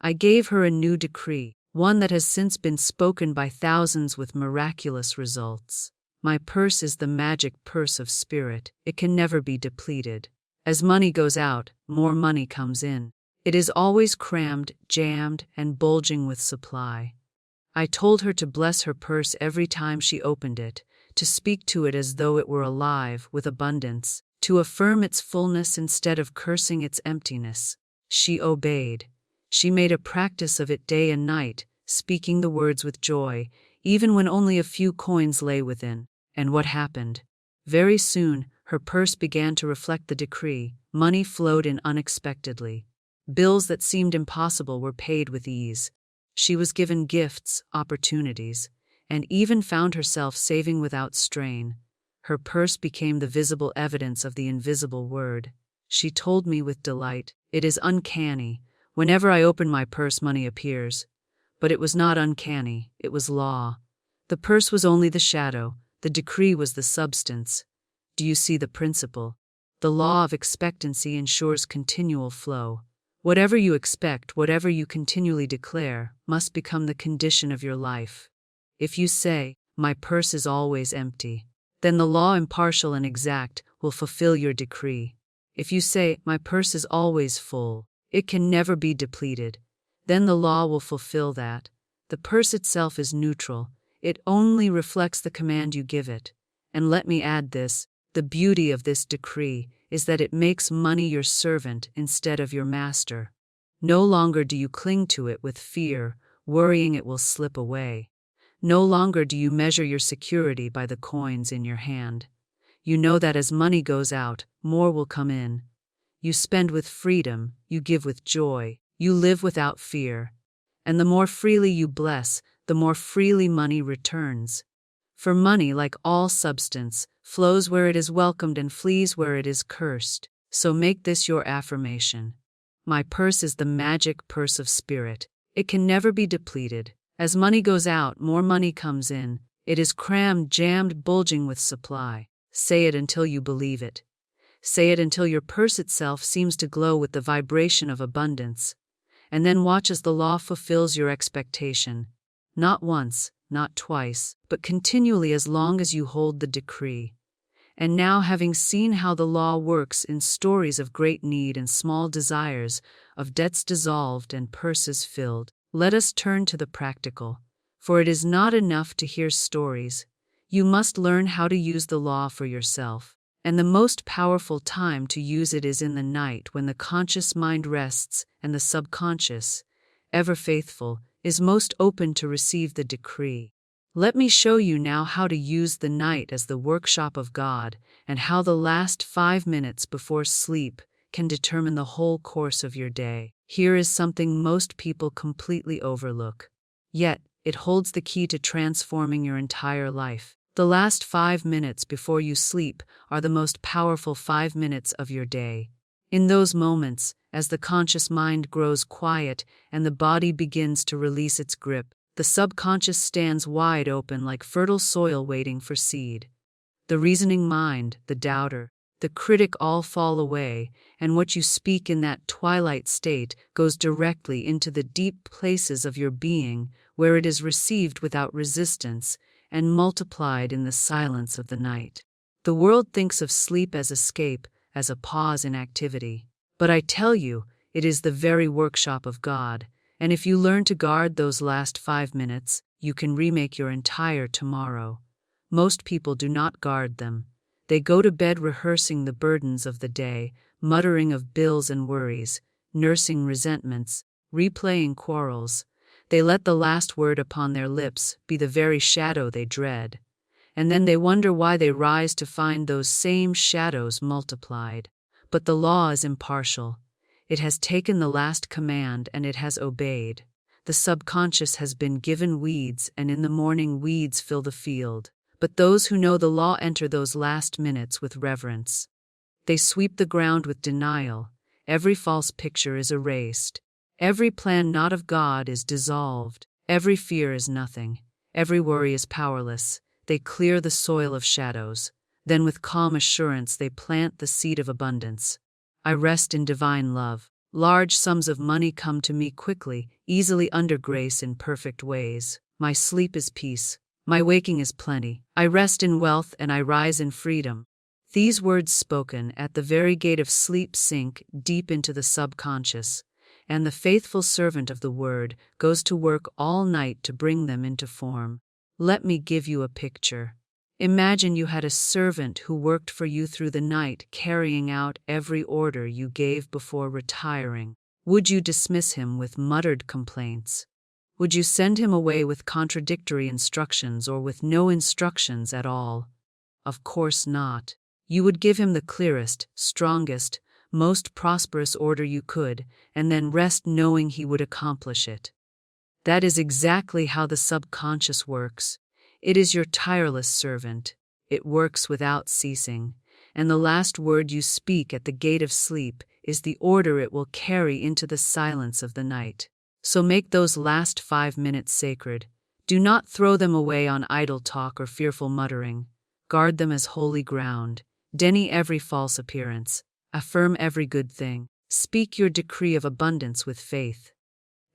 I gave her a new decree, one that has since been spoken by thousands with miraculous results. My purse is the magic purse of spirit. It can never be depleted. As money goes out, more money comes in. It is always crammed, jammed, and bulging with supply. I told her to bless her purse every time she opened it, to speak to it as though it were alive with abundance, to affirm its fullness instead of cursing its emptiness. She obeyed. She made a practice of it day and night, speaking the words with joy, even when only a few coins lay within. And what happened? Very soon, her purse began to reflect the decree. Money flowed in unexpectedly. Bills that seemed impossible were paid with ease. She was given gifts, opportunities, and even found herself saving without strain. Her purse became the visible evidence of the invisible word. She told me with delight, "It is uncanny. Whenever I open my purse, money appears." But it was not uncanny, it was law. The purse was only the shadow, the decree was the substance. Do you see the principle? The law of expectancy ensures continual flow. Whatever you expect, whatever you continually declare, must become the condition of your life. If you say, "My purse is always empty," then the law, impartial and exact, will fulfill your decree. If you say, "My purse is always full, it can never be depleted," then the law will fulfill that. The purse itself is neutral. It only reflects the command you give it. And let me add this, the beauty of this decree is that it makes money your servant instead of your master. No longer do you cling to it with fear, worrying it will slip away. No longer do you measure your security by the coins in your hand. You know that as money goes out, more will come in. You spend with freedom, you give with joy, you live without fear. And the more freely you bless, the more freely money returns. For money, like all substance, flows where it is welcomed and flees where it is cursed. So make this your affirmation. My purse is the magic purse of spirit. It can never be depleted. As money goes out, more money comes in. It is crammed, jammed, bulging with supply. Say it until you believe it. Say it until your purse itself seems to glow with the vibration of abundance. And then watch as the law fulfills your expectation. Not once, not twice, but continually as long as you hold the decree. And now, having seen how the law works in stories of great need and small desires, of debts dissolved and purses filled, let us turn to the practical. For it is not enough to hear stories. You must learn how to use the law for yourself. And the most powerful time to use it is in the night, when the conscious mind rests and the subconscious, ever faithful, is most open to receive the decree. Let me show you now how to use the night as the workshop of God, and how the last 5 minutes before sleep can determine the whole course of your day. Here is something most people completely overlook. Yet, it holds the key to transforming your entire life. The last 5 minutes before you sleep are the most powerful 5 minutes of your day. In those moments, as the conscious mind grows quiet and the body begins to release its grip, the subconscious stands wide open like fertile soil waiting for seed. The reasoning mind, the doubter, the critic all fall away, and what you speak in that twilight state goes directly into the deep places of your being, where it is received without resistance and multiplied in the silence of the night. The world thinks of sleep as escape, as a pause in activity. But I tell you, it is the very workshop of God, and if you learn to guard those last 5 minutes, you can remake your entire tomorrow. Most people do not guard them. They go to bed rehearsing the burdens of the day, muttering of bills and worries, nursing resentments, replaying quarrels. They let the last word upon their lips be the very shadow they dread. And then they wonder why they rise to find those same shadows multiplied. But the law is impartial. It has taken the last command and it has obeyed. The subconscious has been given weeds, and in the morning weeds fill the field. But those who know the law enter those last minutes with reverence. They sweep the ground with denial. Every false picture is erased. Every plan not of God is dissolved. Every fear is nothing. Every worry is powerless. They clear the soil of shadows. Then with calm assurance they plant the seed of abundance. I rest in divine love. Large sums of money come to me quickly, easily under grace in perfect ways. My sleep is peace. My waking is plenty. I rest in wealth and I rise in freedom. These words spoken at the very gate of sleep sink deep into the subconscious, and the faithful servant of the word goes to work all night to bring them into form. Let me give you a picture. Imagine you had a servant who worked for you through the night, carrying out every order you gave before retiring. Would you dismiss him with muttered complaints? Would you send him away with contradictory instructions or with no instructions at all? Of course not. You would give him the clearest, strongest, most prosperous order you could, and then rest knowing he would accomplish it. That is exactly how the subconscious works. It is your tireless servant. It works without ceasing, and the last word you speak at the gate of sleep is the order it will carry into the silence of the night. So make those last 5 minutes sacred. Do not throw them away on idle talk or fearful muttering. Guard them as holy ground. Deny every false appearance. Affirm every good thing. Speak your decree of abundance with faith.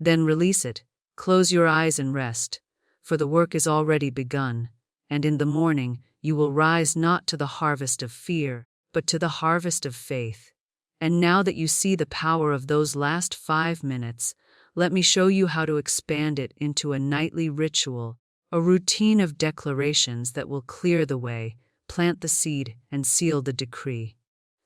Then release it. Close your eyes and rest, for the work is already begun, and in the morning you will rise not to the harvest of fear, but to the harvest of faith. And now that you see the power of those last 5 minutes, let me show you how to expand it into a nightly ritual, a routine of declarations that will clear the way, plant the seed, and seal the decree,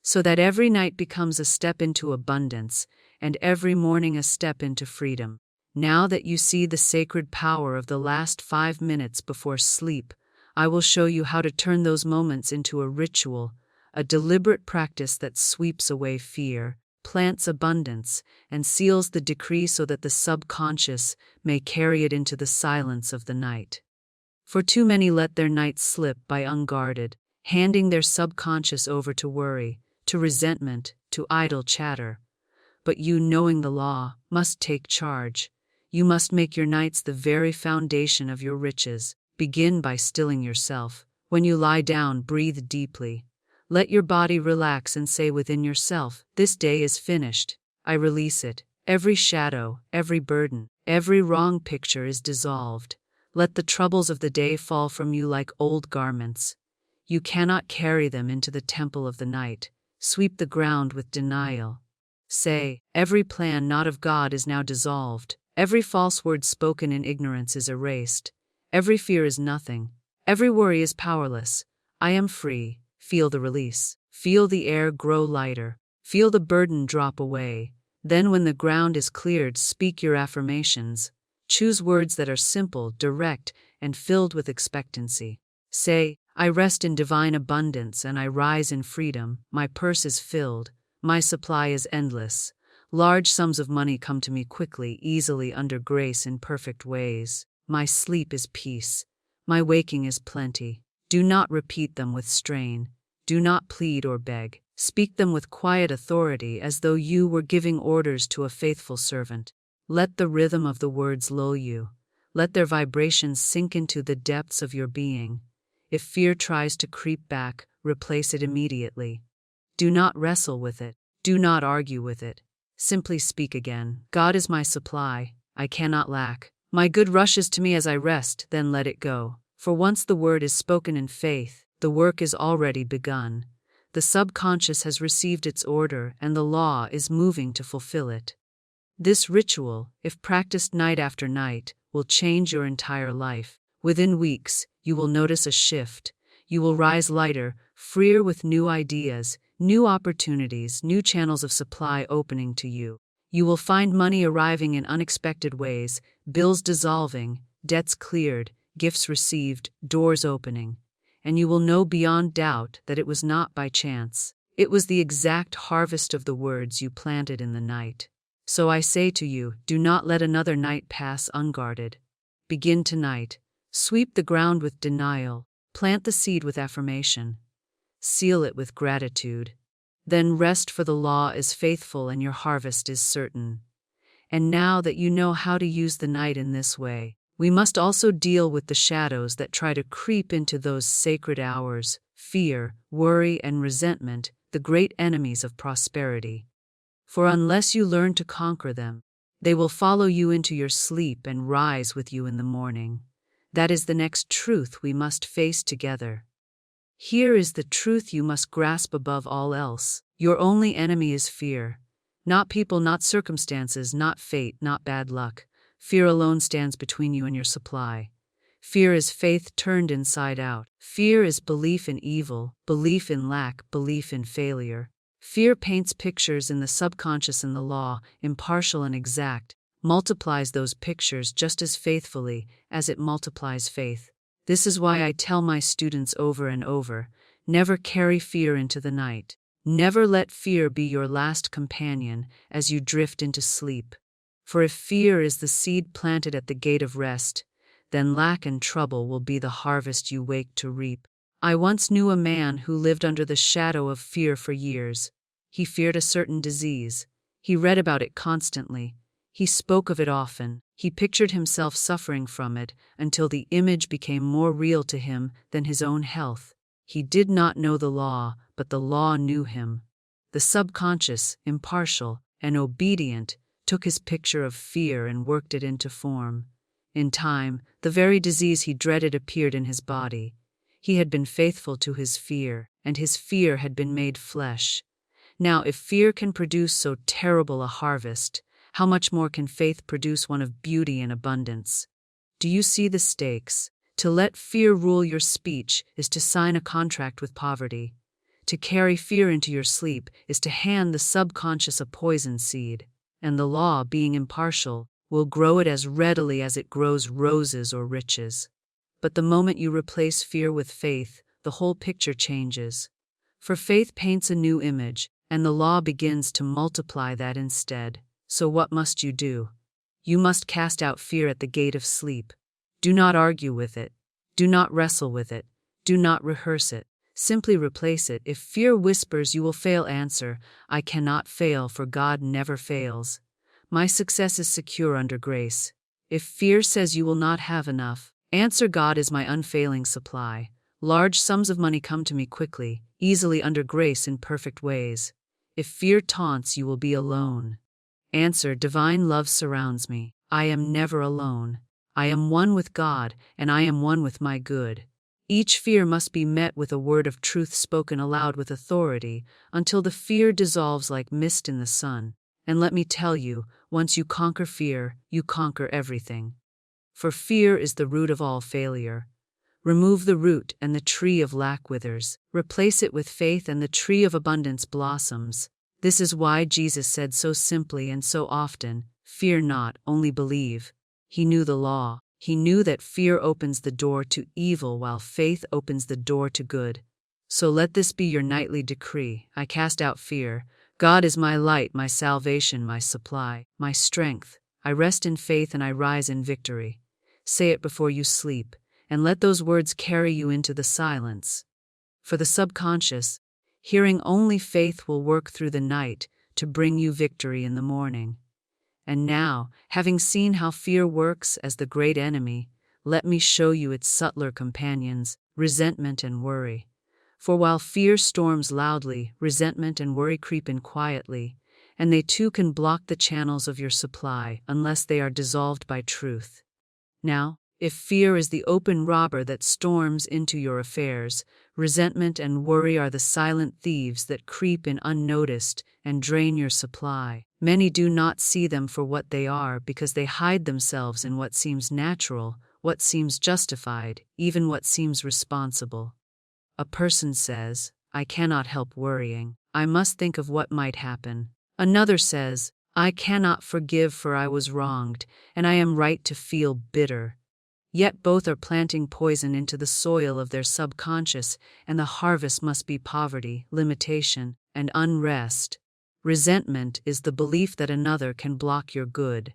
so that every night becomes a step into abundance, and every morning a step into freedom. Now that you see the sacred power of the last 5 minutes before sleep, I will show you how to turn those moments into a ritual, a deliberate practice that sweeps away fear, plants abundance, and seals the decree so that the subconscious may carry it into the silence of the night. For too many let their nights slip by unguarded, handing their subconscious over to worry, to resentment, to idle chatter. But you, knowing the law, must take charge. You must make your nights the very foundation of your riches. Begin by stilling yourself. When you lie down, breathe deeply. Let your body relax and say within yourself, "This day is finished. I release it. Every shadow, every burden, every wrong picture is dissolved. Let the troubles of the day fall from you like old garments. You cannot carry them into the temple of the night. Sweep the ground with denial. Say, every plan not of God is now dissolved. Every false word spoken in ignorance is erased. Every fear is nothing. Every worry is powerless. I am free. Feel the release. Feel the air grow lighter. Feel the burden drop away. Then when the ground is cleared, speak your affirmations. Choose words that are simple, direct, and filled with expectancy. Say, I rest in divine abundance and I rise in freedom. My purse is filled. My supply is endless. Large sums of money come to me quickly, easily under grace in perfect ways. My sleep is peace. My waking is plenty. Do not repeat them with strain. Do not plead or beg. Speak them with quiet authority as though you were giving orders to a faithful servant. Let the rhythm of the words lull you. Let their vibrations sink into the depths of your being. If fear tries to creep back, replace it immediately. Do not wrestle with it. Do not argue with it. Simply speak again. God is my supply. I cannot lack. My good rushes to me as I rest, then let it go. For once the word is spoken in faith, the work is already begun. The subconscious has received its order, and the law is moving to fulfill it. This ritual, if practiced night after night, will change your entire life. Within weeks, you will notice a shift. You will rise lighter, freer with new ideas, new opportunities, new channels of supply opening to you. You will find money arriving in unexpected ways, bills dissolving, debts cleared, gifts received, doors opening. And you will know beyond doubt that it was not by chance. It was the exact harvest of the words you planted in the night. So I say to you, do not let another night pass unguarded. Begin tonight. Sweep the ground with denial. Plant the seed with affirmation. Seal it with gratitude. Then rest, for the law is faithful and your harvest is certain. And now that you know how to use the night in this way, we must also deal with the shadows that try to creep into those sacred hours: fear, worry, and resentment, the great enemies of prosperity. For unless you learn to conquer them, they will follow you into your sleep and rise with you in the morning. That is the next truth we must face together. Here is the truth you must grasp above all else. Your only enemy is fear. Not people, not circumstances, not fate, not bad luck. Fear alone stands between you and your supply. Fear is faith turned inside out. Fear is belief in evil, belief in lack, belief in failure. Fear paints pictures in the subconscious, and the law, impartial and exact, multiplies those pictures just as faithfully as it multiplies faith. This is why I tell my students over and over, never carry fear into the night. Never let fear be your last companion as you drift into sleep. For if fear is the seed planted at the gate of rest, then lack and trouble will be the harvest you wake to reap. I once knew a man who lived under the shadow of fear for years. He feared a certain disease. He read about it constantly. He spoke of it often. He pictured himself suffering from it until the image became more real to him than his own health. He did not know the law, but the law knew him. The subconscious, impartial, and obedient, took his picture of fear and worked it into form. In time, the very disease he dreaded appeared in his body. He had been faithful to his fear, and his fear had been made flesh. Now, if fear can produce so terrible a harvest, how much more can faith produce one of beauty and abundance? Do you see the stakes? To let fear rule your speech is to sign a contract with poverty. To carry fear into your sleep is to hand the subconscious a poison seed, and the law, being impartial, will grow it as readily as it grows roses or riches. But the moment you replace fear with faith, the whole picture changes. For faith paints a new image, and the law begins to multiply that instead. So what must you do? You must cast out fear at the gate of sleep. Do not argue with it. Do not wrestle with it. Do not rehearse it. Simply replace it. If fear whispers you will fail, answer, I cannot fail, for God never fails. My success is secure under grace. If fear says you will not have enough, answer, God is my unfailing supply. Large sums of money come to me quickly, easily under grace in perfect ways. If fear taunts, you will be alone. Answer, divine love surrounds me. I am never alone. I am one with God, and I am one with my good. Each fear must be met with a word of truth spoken aloud with authority, until the fear dissolves like mist in the sun. And let me tell you, once you conquer fear, you conquer everything. For fear is the root of all failure. Remove the root, and the tree of lack withers. Replace it with faith, and the tree of abundance blossoms. This is why Jesus said so simply and so often, fear not, only believe. He knew the law. He knew that fear opens the door to evil while faith opens the door to good. So let this be your nightly decree. I cast out fear. God is my light, my salvation, my supply, my strength. I rest in faith and I rise in victory. Say it before you sleep, and let those words carry you into the silence. For the subconscious, Hearing only faith will work through the night to bring you victory in the morning. And now, having seen how fear works as the great enemy, let me show you its subtler companions, resentment and worry. For while fear storms loudly, resentment and worry creep in quietly, and they too can block the channels of your supply unless they are dissolved by truth. Now, if fear is the open robber that storms into your affairs, resentment and worry are the silent thieves that creep in unnoticed and drain your supply. Many do not see them for what they are because they hide themselves in what seems natural, what seems justified, even what seems responsible. A person says, "I cannot help worrying. I must think of what might happen." Another says, "I cannot forgive for I was wronged, and I am right to feel bitter." Yet both are planting poison into the soil of their subconscious, and the harvest must be poverty, limitation, and unrest. Resentment is the belief that another can block your good.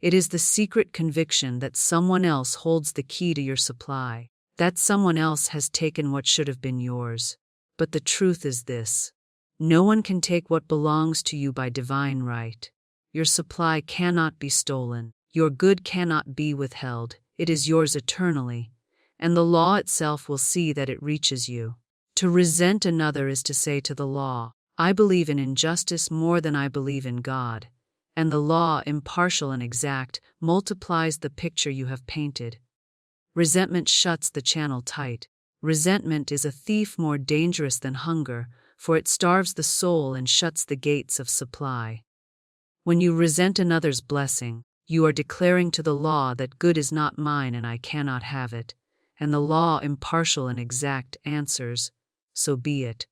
It is the secret conviction that someone else holds the key to your supply, that someone else has taken what should have been yours. But the truth is this: no one can take what belongs to you by divine right. Your supply cannot be stolen. Your good cannot be withheld. It is yours eternally, and the law itself will see that it reaches you. To resent another is to say to the law, "I believe in injustice more than I believe in God," and the law, impartial and exact, multiplies the picture you have painted. Resentment shuts the channel tight. Resentment is a thief more dangerous than hunger, for it starves the soul and shuts the gates of supply. When you resent another's blessing, you are declaring to the law that good is not mine and I cannot have it, and the law, impartial and exact, answers, "So be it."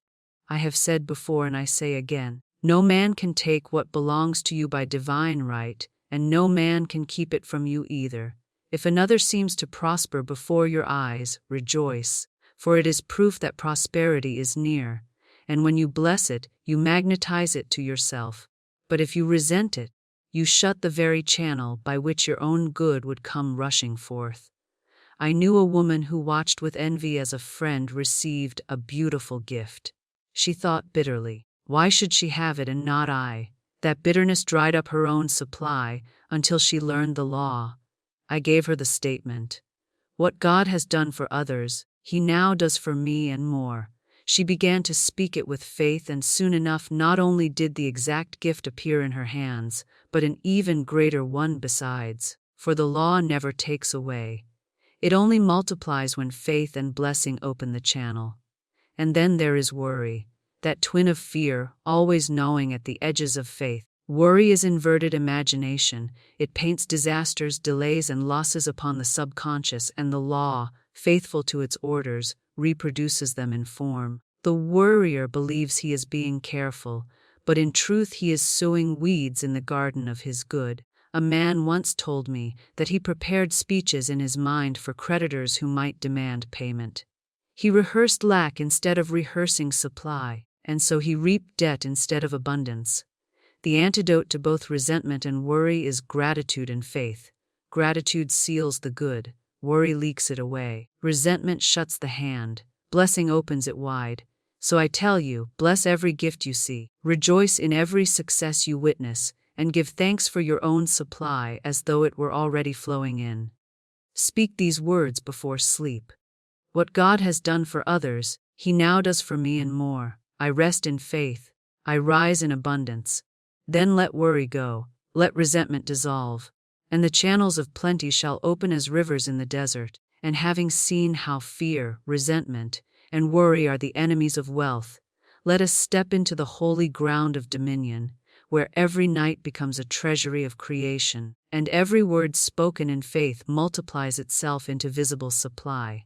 I have said before and I say again, no man can take what belongs to you by divine right, and no man can keep it from you either. If another seems to prosper before your eyes, rejoice, for it is proof that prosperity is near, and when you bless it, you magnetize it to yourself. But if you resent it, you shut the very channel by which your own good would come rushing forth. I knew a woman who watched with envy as a friend received a beautiful gift. She thought bitterly, why should she have it and not I? That bitterness dried up her own supply until she learned the law. I gave her the statement, "What God has done for others, He now does for me and more." She began to speak it with faith, and soon enough not only did the exact gift appear in her hands, but an even greater one besides, for the law never takes away. It only multiplies when faith and blessing open the channel. And then there is worry, that twin of fear, always gnawing at the edges of faith. Worry is inverted imagination. It paints disasters, delays, and losses upon the subconscious, and the law, faithful to its orders, reproduces them in form. The worrier believes he is being careful, but in truth he is sowing weeds in the garden of his good. A man once told me that he prepared speeches in his mind for creditors who might demand payment. He rehearsed lack instead of rehearsing supply, and so he reaped debt instead of abundance. The antidote to both resentment and worry is gratitude and faith. Gratitude seals the good. Worry leaks it away. Resentment shuts the hand. Blessing opens it wide. So I tell you, bless every gift you see. Rejoice in every success you witness, and give thanks for your own supply as though it were already flowing in. Speak these words before sleep. What God has done for others, He now does for me and more. I rest in faith. I rise in abundance. Then let worry go. Let resentment dissolve. And the channels of plenty shall open as rivers in the desert. And having seen how fear, resentment, and worry are the enemies of wealth, let us step into the holy ground of dominion, where every night becomes a treasury of creation, and every word spoken in faith multiplies itself into visible supply.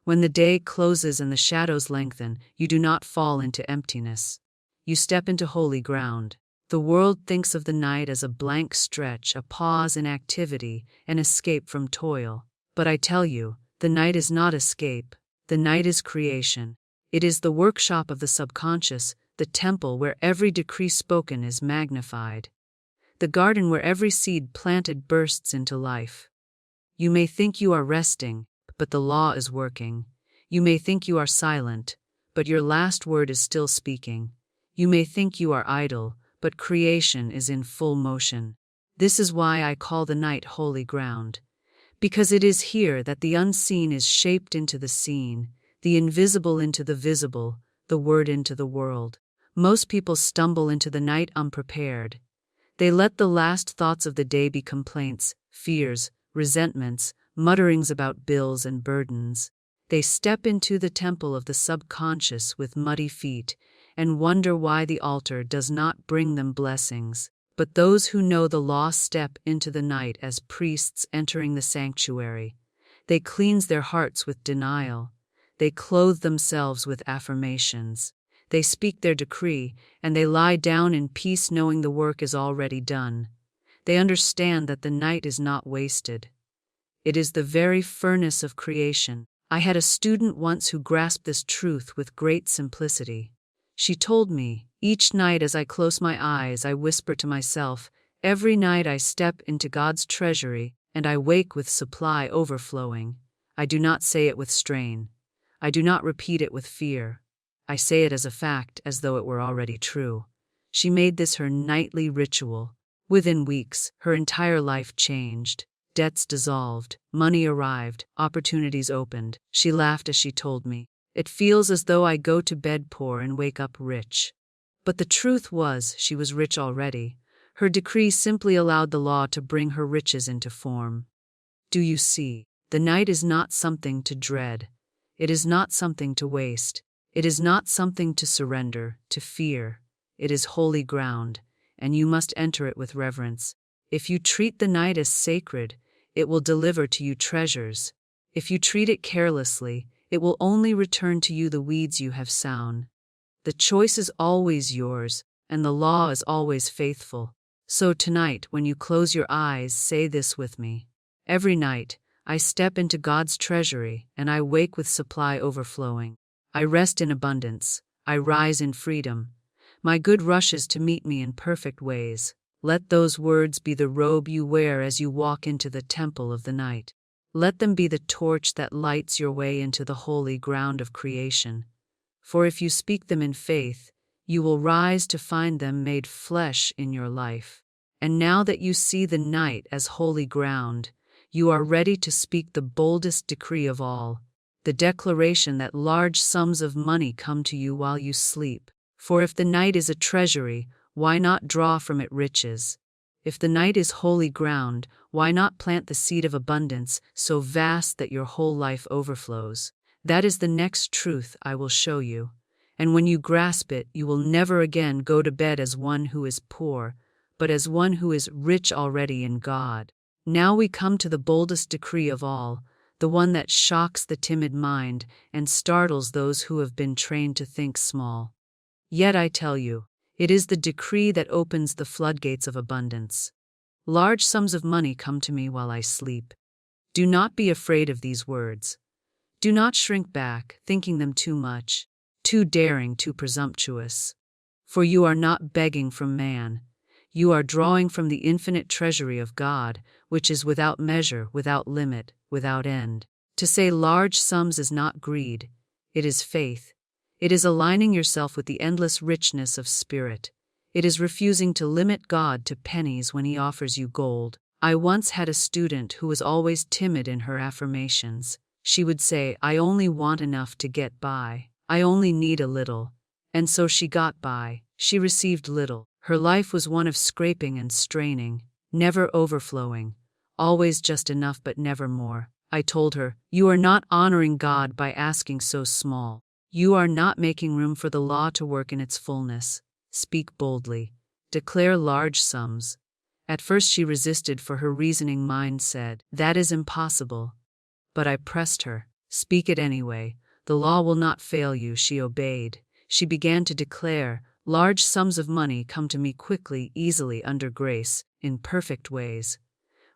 When the day closes and the shadows lengthen, you do not fall into emptiness. You step into holy ground. The world thinks of the night as a blank stretch, a pause in activity, an escape from toil. But I tell you, the night is not escape. The night is creation. It is the workshop of the subconscious, the temple where every decree spoken is magnified, the garden where every seed planted bursts into life. You may think you are resting, but the law is working. You may think you are silent, but your last word is still speaking. You may think you are idle, but creation is in full motion. This is why I call the night holy ground. Because it is here that the unseen is shaped into the seen, the invisible into the visible, the word into the world. Most people stumble into the night unprepared. They let the last thoughts of the day be complaints, fears, resentments, mutterings about bills and burdens. They step into the temple of the subconscious with muddy feet and wonder why the altar does not bring them blessings. But those who know the law step into the night as priests entering the sanctuary. They cleanse their hearts with denial. They clothe themselves with affirmations. They speak their decree, and they lie down in peace knowing the work is already done. They understand that the night is not wasted. It is the very furnace of creation. I had a student once who grasped this truth with great simplicity. She told me, each night as I close my eyes, I whisper to myself, every night I step into God's treasury, and I wake with supply overflowing. I do not say it with strain. I do not repeat it with fear. I say it as a fact, as though it were already true. She made this her nightly ritual. Within weeks, her entire life changed. Debts dissolved, money arrived, opportunities opened. She laughed as she told me, "It feels as though I go to bed poor and wake up rich." But the truth was, she was rich already. Her decree simply allowed the law to bring her riches into form. Do you see? The night is not something to dread. It is not something to waste. It is not something to surrender, to fear. It is holy ground, and you must enter it with reverence. If you treat the night as sacred, it will deliver to you treasures. If you treat it carelessly, it will only return to you the weeds you have sown. The choice is always yours, and the law is always faithful. So tonight, when you close your eyes, say this with me. Every night, I step into God's treasury, and I wake with supply overflowing. I rest in abundance. I rise in freedom. My good rushes to meet me in perfect ways. Let those words be the robe you wear as you walk into the temple of the night. Let them be the torch that lights your way into the holy ground of creation. For if you speak them in faith, you will rise to find them made flesh in your life. And now that you see the night as holy ground, you are ready to speak the boldest decree of all, the declaration that large sums of money come to you while you sleep. For if the night is a treasury, why not draw from it riches? If the night is holy ground, why not plant the seed of abundance so vast that your whole life overflows? That is the next truth I will show you. And when you grasp it, you will never again go to bed as one who is poor, but as one who is rich already in God. Now we come to the boldest decree of all, the one that shocks the timid mind and startles those who have been trained to think small. Yet I tell you, it is the decree that opens the floodgates of abundance. Large sums of money come to me while I sleep. Do not be afraid of these words. Do not shrink back, thinking them too much, too daring, too presumptuous. For you are not begging from man. You are drawing from the infinite treasury of God, which is without measure, without limit, without end. To say large sums is not greed. It is faith. It is aligning yourself with the endless richness of spirit. It is refusing to limit God to pennies when He offers you gold. I once had a student who was always timid in her affirmations. She would say, "I only want enough to get by. I only need a little." And so she got by. She received little. Her life was one of scraping and straining, never overflowing, always just enough but never more. I told her, "You are not honoring God by asking so small. You are not making room for the law to work in its fullness. Speak boldly. Declare large sums." At first she resisted, for her reasoning mind said, "That is impossible." But I pressed her. "Speak it anyway. The law will not fail you." She obeyed. She began to declare, "Large sums of money come to me quickly, easily, under grace, in perfect ways."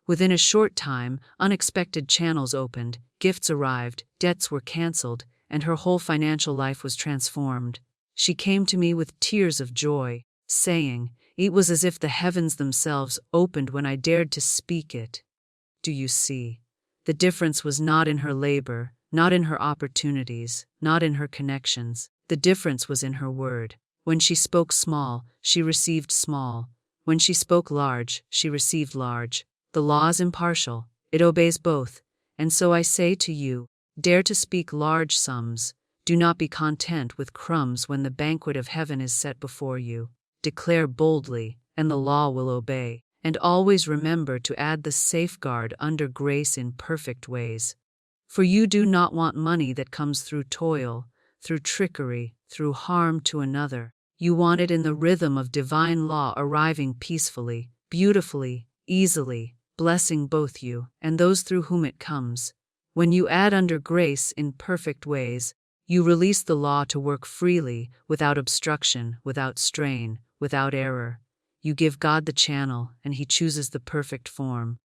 Within a short time, unexpected channels opened, gifts arrived, debts were canceled, and her whole financial life was transformed. She came to me with tears of joy, saying, "It was as if the heavens themselves opened when I dared to speak it." Do you see? The difference was not in her labor, not in her opportunities, not in her connections. The difference was in her word. When she spoke small, she received small. When she spoke large, she received large. The law is impartial. It obeys both. And so I say to you, dare to speak large sums. Do not be content with crumbs when the banquet of heaven is set before you. Declare boldly, and the law will obey. And always remember to add the safeguard under grace in perfect ways. For you do not want money that comes through toil, through trickery, through harm to another. You want it in the rhythm of divine law arriving peacefully, beautifully, easily, blessing both you and those through whom it comes. When you add under grace in perfect ways, you release the law to work freely, without obstruction, without strain, without error. You give God the channel, and He chooses the perfect form.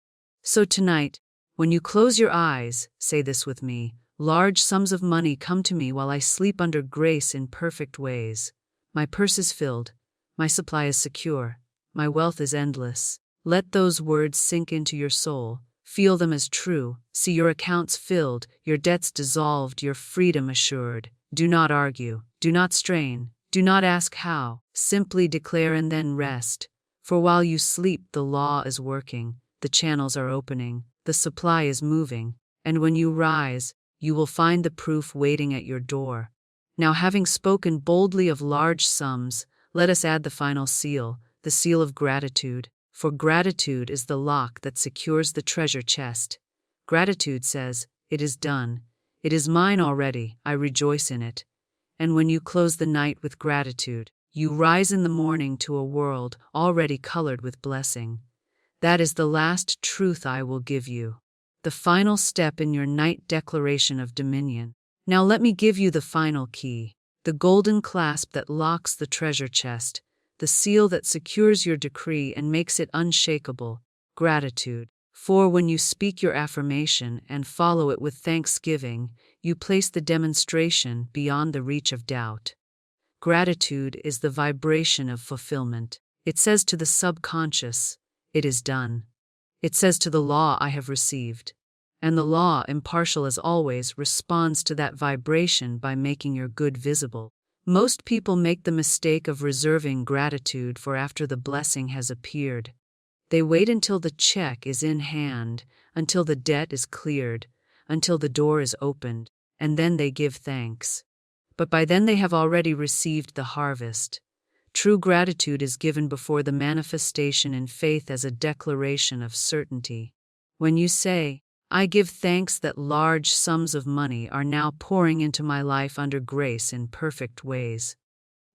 So tonight, when you close your eyes, say this with me: large sums of money come to me while I sleep under grace in perfect ways. My purse is filled, my supply is secure, my wealth is endless. Let those words sink into your soul. Feel them as true. See your accounts filled, your debts dissolved, your freedom assured. Do not argue, do not strain, do not ask how. Simply declare and then rest. For while you sleep, the law is working, the channels are opening, the supply is moving, and when you rise, you will find the proof waiting at your door. Now, having spoken boldly of large sums, let us add the final seal, the seal of gratitude. For gratitude is the lock that secures the treasure chest. Gratitude says, "It is done. It is mine already. I rejoice in it." And when you close the night with gratitude, you rise in the morning to a world already colored with blessing. That is the last truth I will give you, the final step in your night declaration of dominion. Now let me give you the final key, the golden clasp that locks the treasure chest, the seal that secures your decree and makes it unshakable: gratitude. For when you speak your affirmation and follow it with thanksgiving, you place the demonstration beyond the reach of doubt. Gratitude is the vibration of fulfillment. It says to the subconscious, "It is done." It says to the law, "I have received." And the law, impartial as always, responds to that vibration by making your good visible. Most people make the mistake of reserving gratitude for after the blessing has appeared. They wait until the check is in hand, until the debt is cleared, until the door is opened, and then they give thanks. But by then they have already received the harvest. True gratitude is given before the manifestation in faith as a declaration of certainty. When you say, "I give thanks that large sums of money are now pouring into my life under grace in perfect ways,"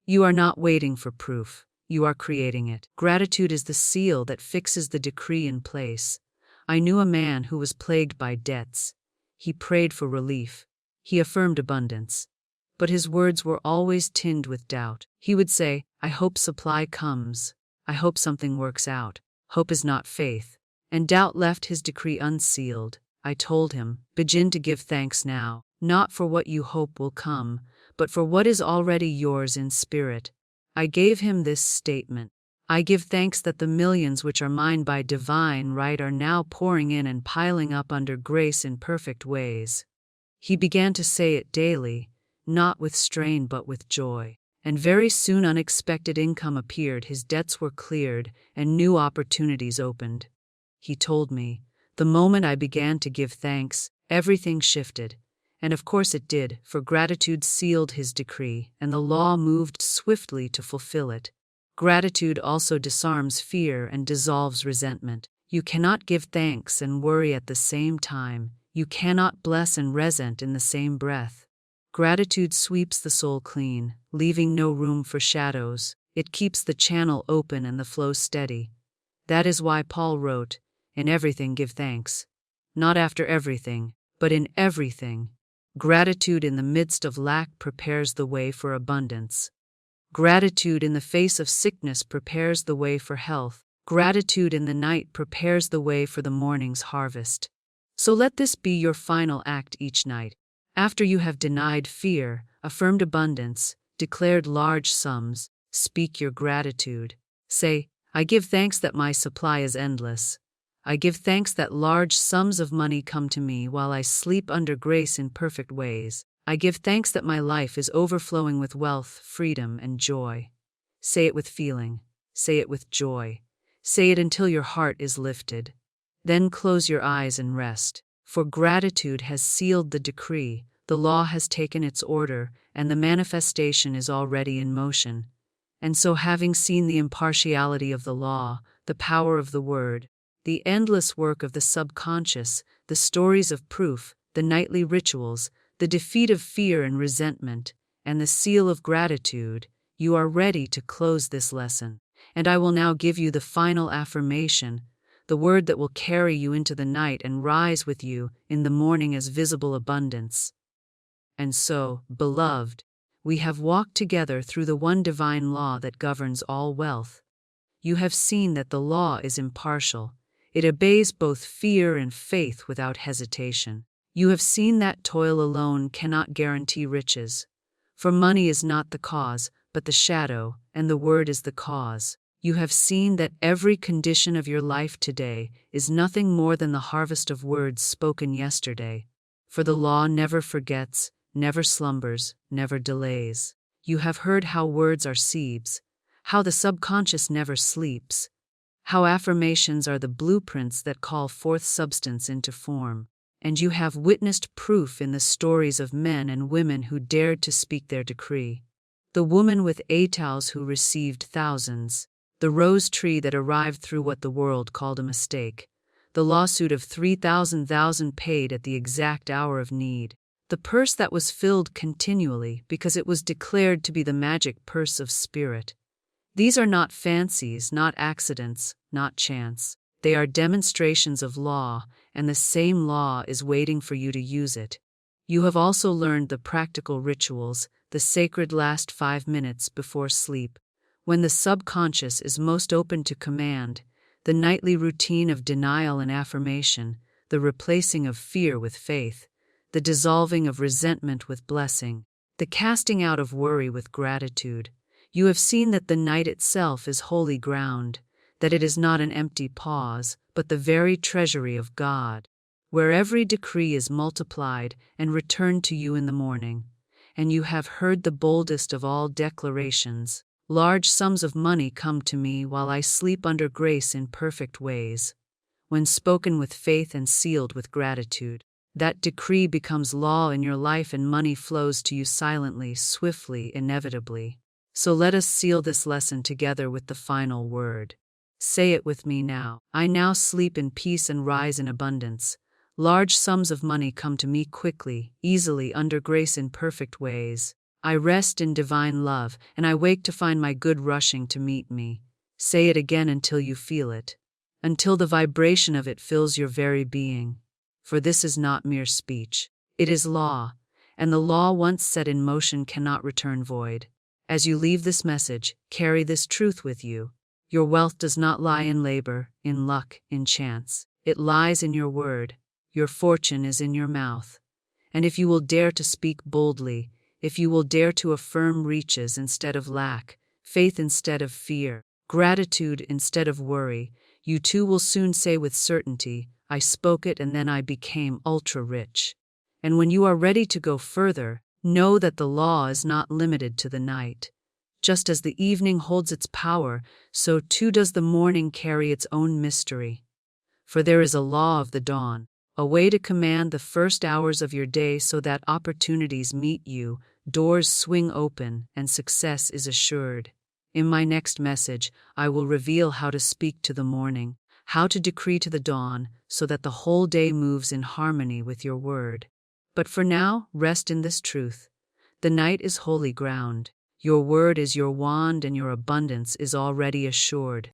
you are not waiting for proof. You are creating it. Gratitude is the seal that fixes the decree in place. I knew a man who was plagued by debts. He prayed for relief. He affirmed abundance. But his words were always tinged with doubt. He would say, "I hope supply comes. I hope something works out." Hope is not faith. And doubt left his decree unsealed. I told him, "Begin to give thanks now, not for what you hope will come, but for what is already yours in spirit." I gave him this statement: "I give thanks that the millions which are mine by divine right are now pouring in and piling up under grace in perfect ways." He began to say it daily, not with strain but with joy. And very soon unexpected income appeared, his debts were cleared, and new opportunities opened. He told me, "The moment I began to give thanks, everything shifted." And of course it did, for gratitude sealed his decree, and the law moved swiftly to fulfill it. Gratitude also disarms fear and dissolves resentment. You cannot give thanks and worry at the same time. You cannot bless and resent in the same breath. Gratitude sweeps the soul clean, leaving no room for shadows. It keeps the channel open and the flow steady. That is why Paul wrote, "In everything give thanks." Not after everything, but in everything. Gratitude in the midst of lack prepares the way for abundance. Gratitude in the face of sickness prepares the way for health. Gratitude in the night prepares the way for the morning's harvest. So let this be your final act each night. After you have denied fear, affirmed abundance, declared large sums, speak your gratitude. Say, "I give thanks that my supply is endless. I give thanks that large sums of money come to me while I sleep under grace in perfect ways. I give thanks that my life is overflowing with wealth, freedom, and joy. Say it with feeling. Say it with joy. Say it until your heart is lifted. Then close your eyes and rest, for gratitude has sealed the decree, the law has taken its order, and the manifestation is already in motion. And so, having seen the impartiality of the law, the power of the word, the endless work of the subconscious, the stories of proof, the nightly rituals, the defeat of fear and resentment, and the seal of gratitude, you are ready to close this lesson. And I will now give you the final affirmation, the word that will carry you into the night and rise with you in the morning as visible abundance. And so, beloved, we have walked together through the one divine law that governs all wealth. You have seen that the law is impartial. It obeys both fear and faith without hesitation. You have seen that toil alone cannot guarantee riches. For money is not the cause, but the shadow, and the word is the cause. You have seen that every condition of your life today is nothing more than the harvest of words spoken yesterday. For the law never forgets, never slumbers, never delays. You have heard how words are seeds, how the subconscious never sleeps, how affirmations are the blueprints that call forth substance into form. And you have witnessed proof in the stories of men and women who dared to speak their decree. The woman with atals who received thousands, the rose tree that arrived through what the world called a mistake, the lawsuit of 3,000 paid at the exact hour of need, the purse that was filled continually because it was declared to be the magic purse of spirit. These are not fancies, not accidents, not chance. They are demonstrations of law, and the same law is waiting for you to use it. You have also learned the practical rituals, the sacred last 5 minutes before sleep, when the subconscious is most open to command, the nightly routine of denial and affirmation, the replacing of fear with faith, the dissolving of resentment with blessing, the casting out of worry with gratitude. You have seen that the night itself is holy ground, that it is not an empty pause, but the very treasury of God, where every decree is multiplied and returned to you in the morning. And you have heard the boldest of all declarations. Large sums of money come to me while I sleep under grace in perfect ways. When spoken with faith and sealed with gratitude, that decree becomes law in your life and money flows to you silently, swiftly, inevitably. So let us seal this lesson together with the final word. Say it with me now. I now sleep in peace and rise in abundance. Large sums of money come to me quickly, easily, under grace in perfect ways. I rest in divine love, and I wake to find my good rushing to meet me. Say it again until you feel it, until the vibration of it fills your very being. For this is not mere speech. It is law, and the law once set in motion cannot return void. As you leave this message, carry this truth with you. Your wealth does not lie in labor, in luck, in chance. It lies in your word. Your fortune is in your mouth. And if you will dare to speak boldly, if you will dare to affirm riches instead of lack, faith instead of fear, gratitude instead of worry, you too will soon say with certainty, I spoke it and then I became ultra-rich. And when you are ready to go further, know that the law is not limited to the night. Just as the evening holds its power, so too does the morning carry its own mystery. For there is a law of the dawn, a way to command the first hours of your day so that opportunities meet you, doors swing open, and success is assured. In my next message, I will reveal how to speak to the morning, how to decree to the dawn, so that the whole day moves in harmony with your word. But for now, rest in this truth. The night is holy ground. Your word is your wand and your abundance is already assured.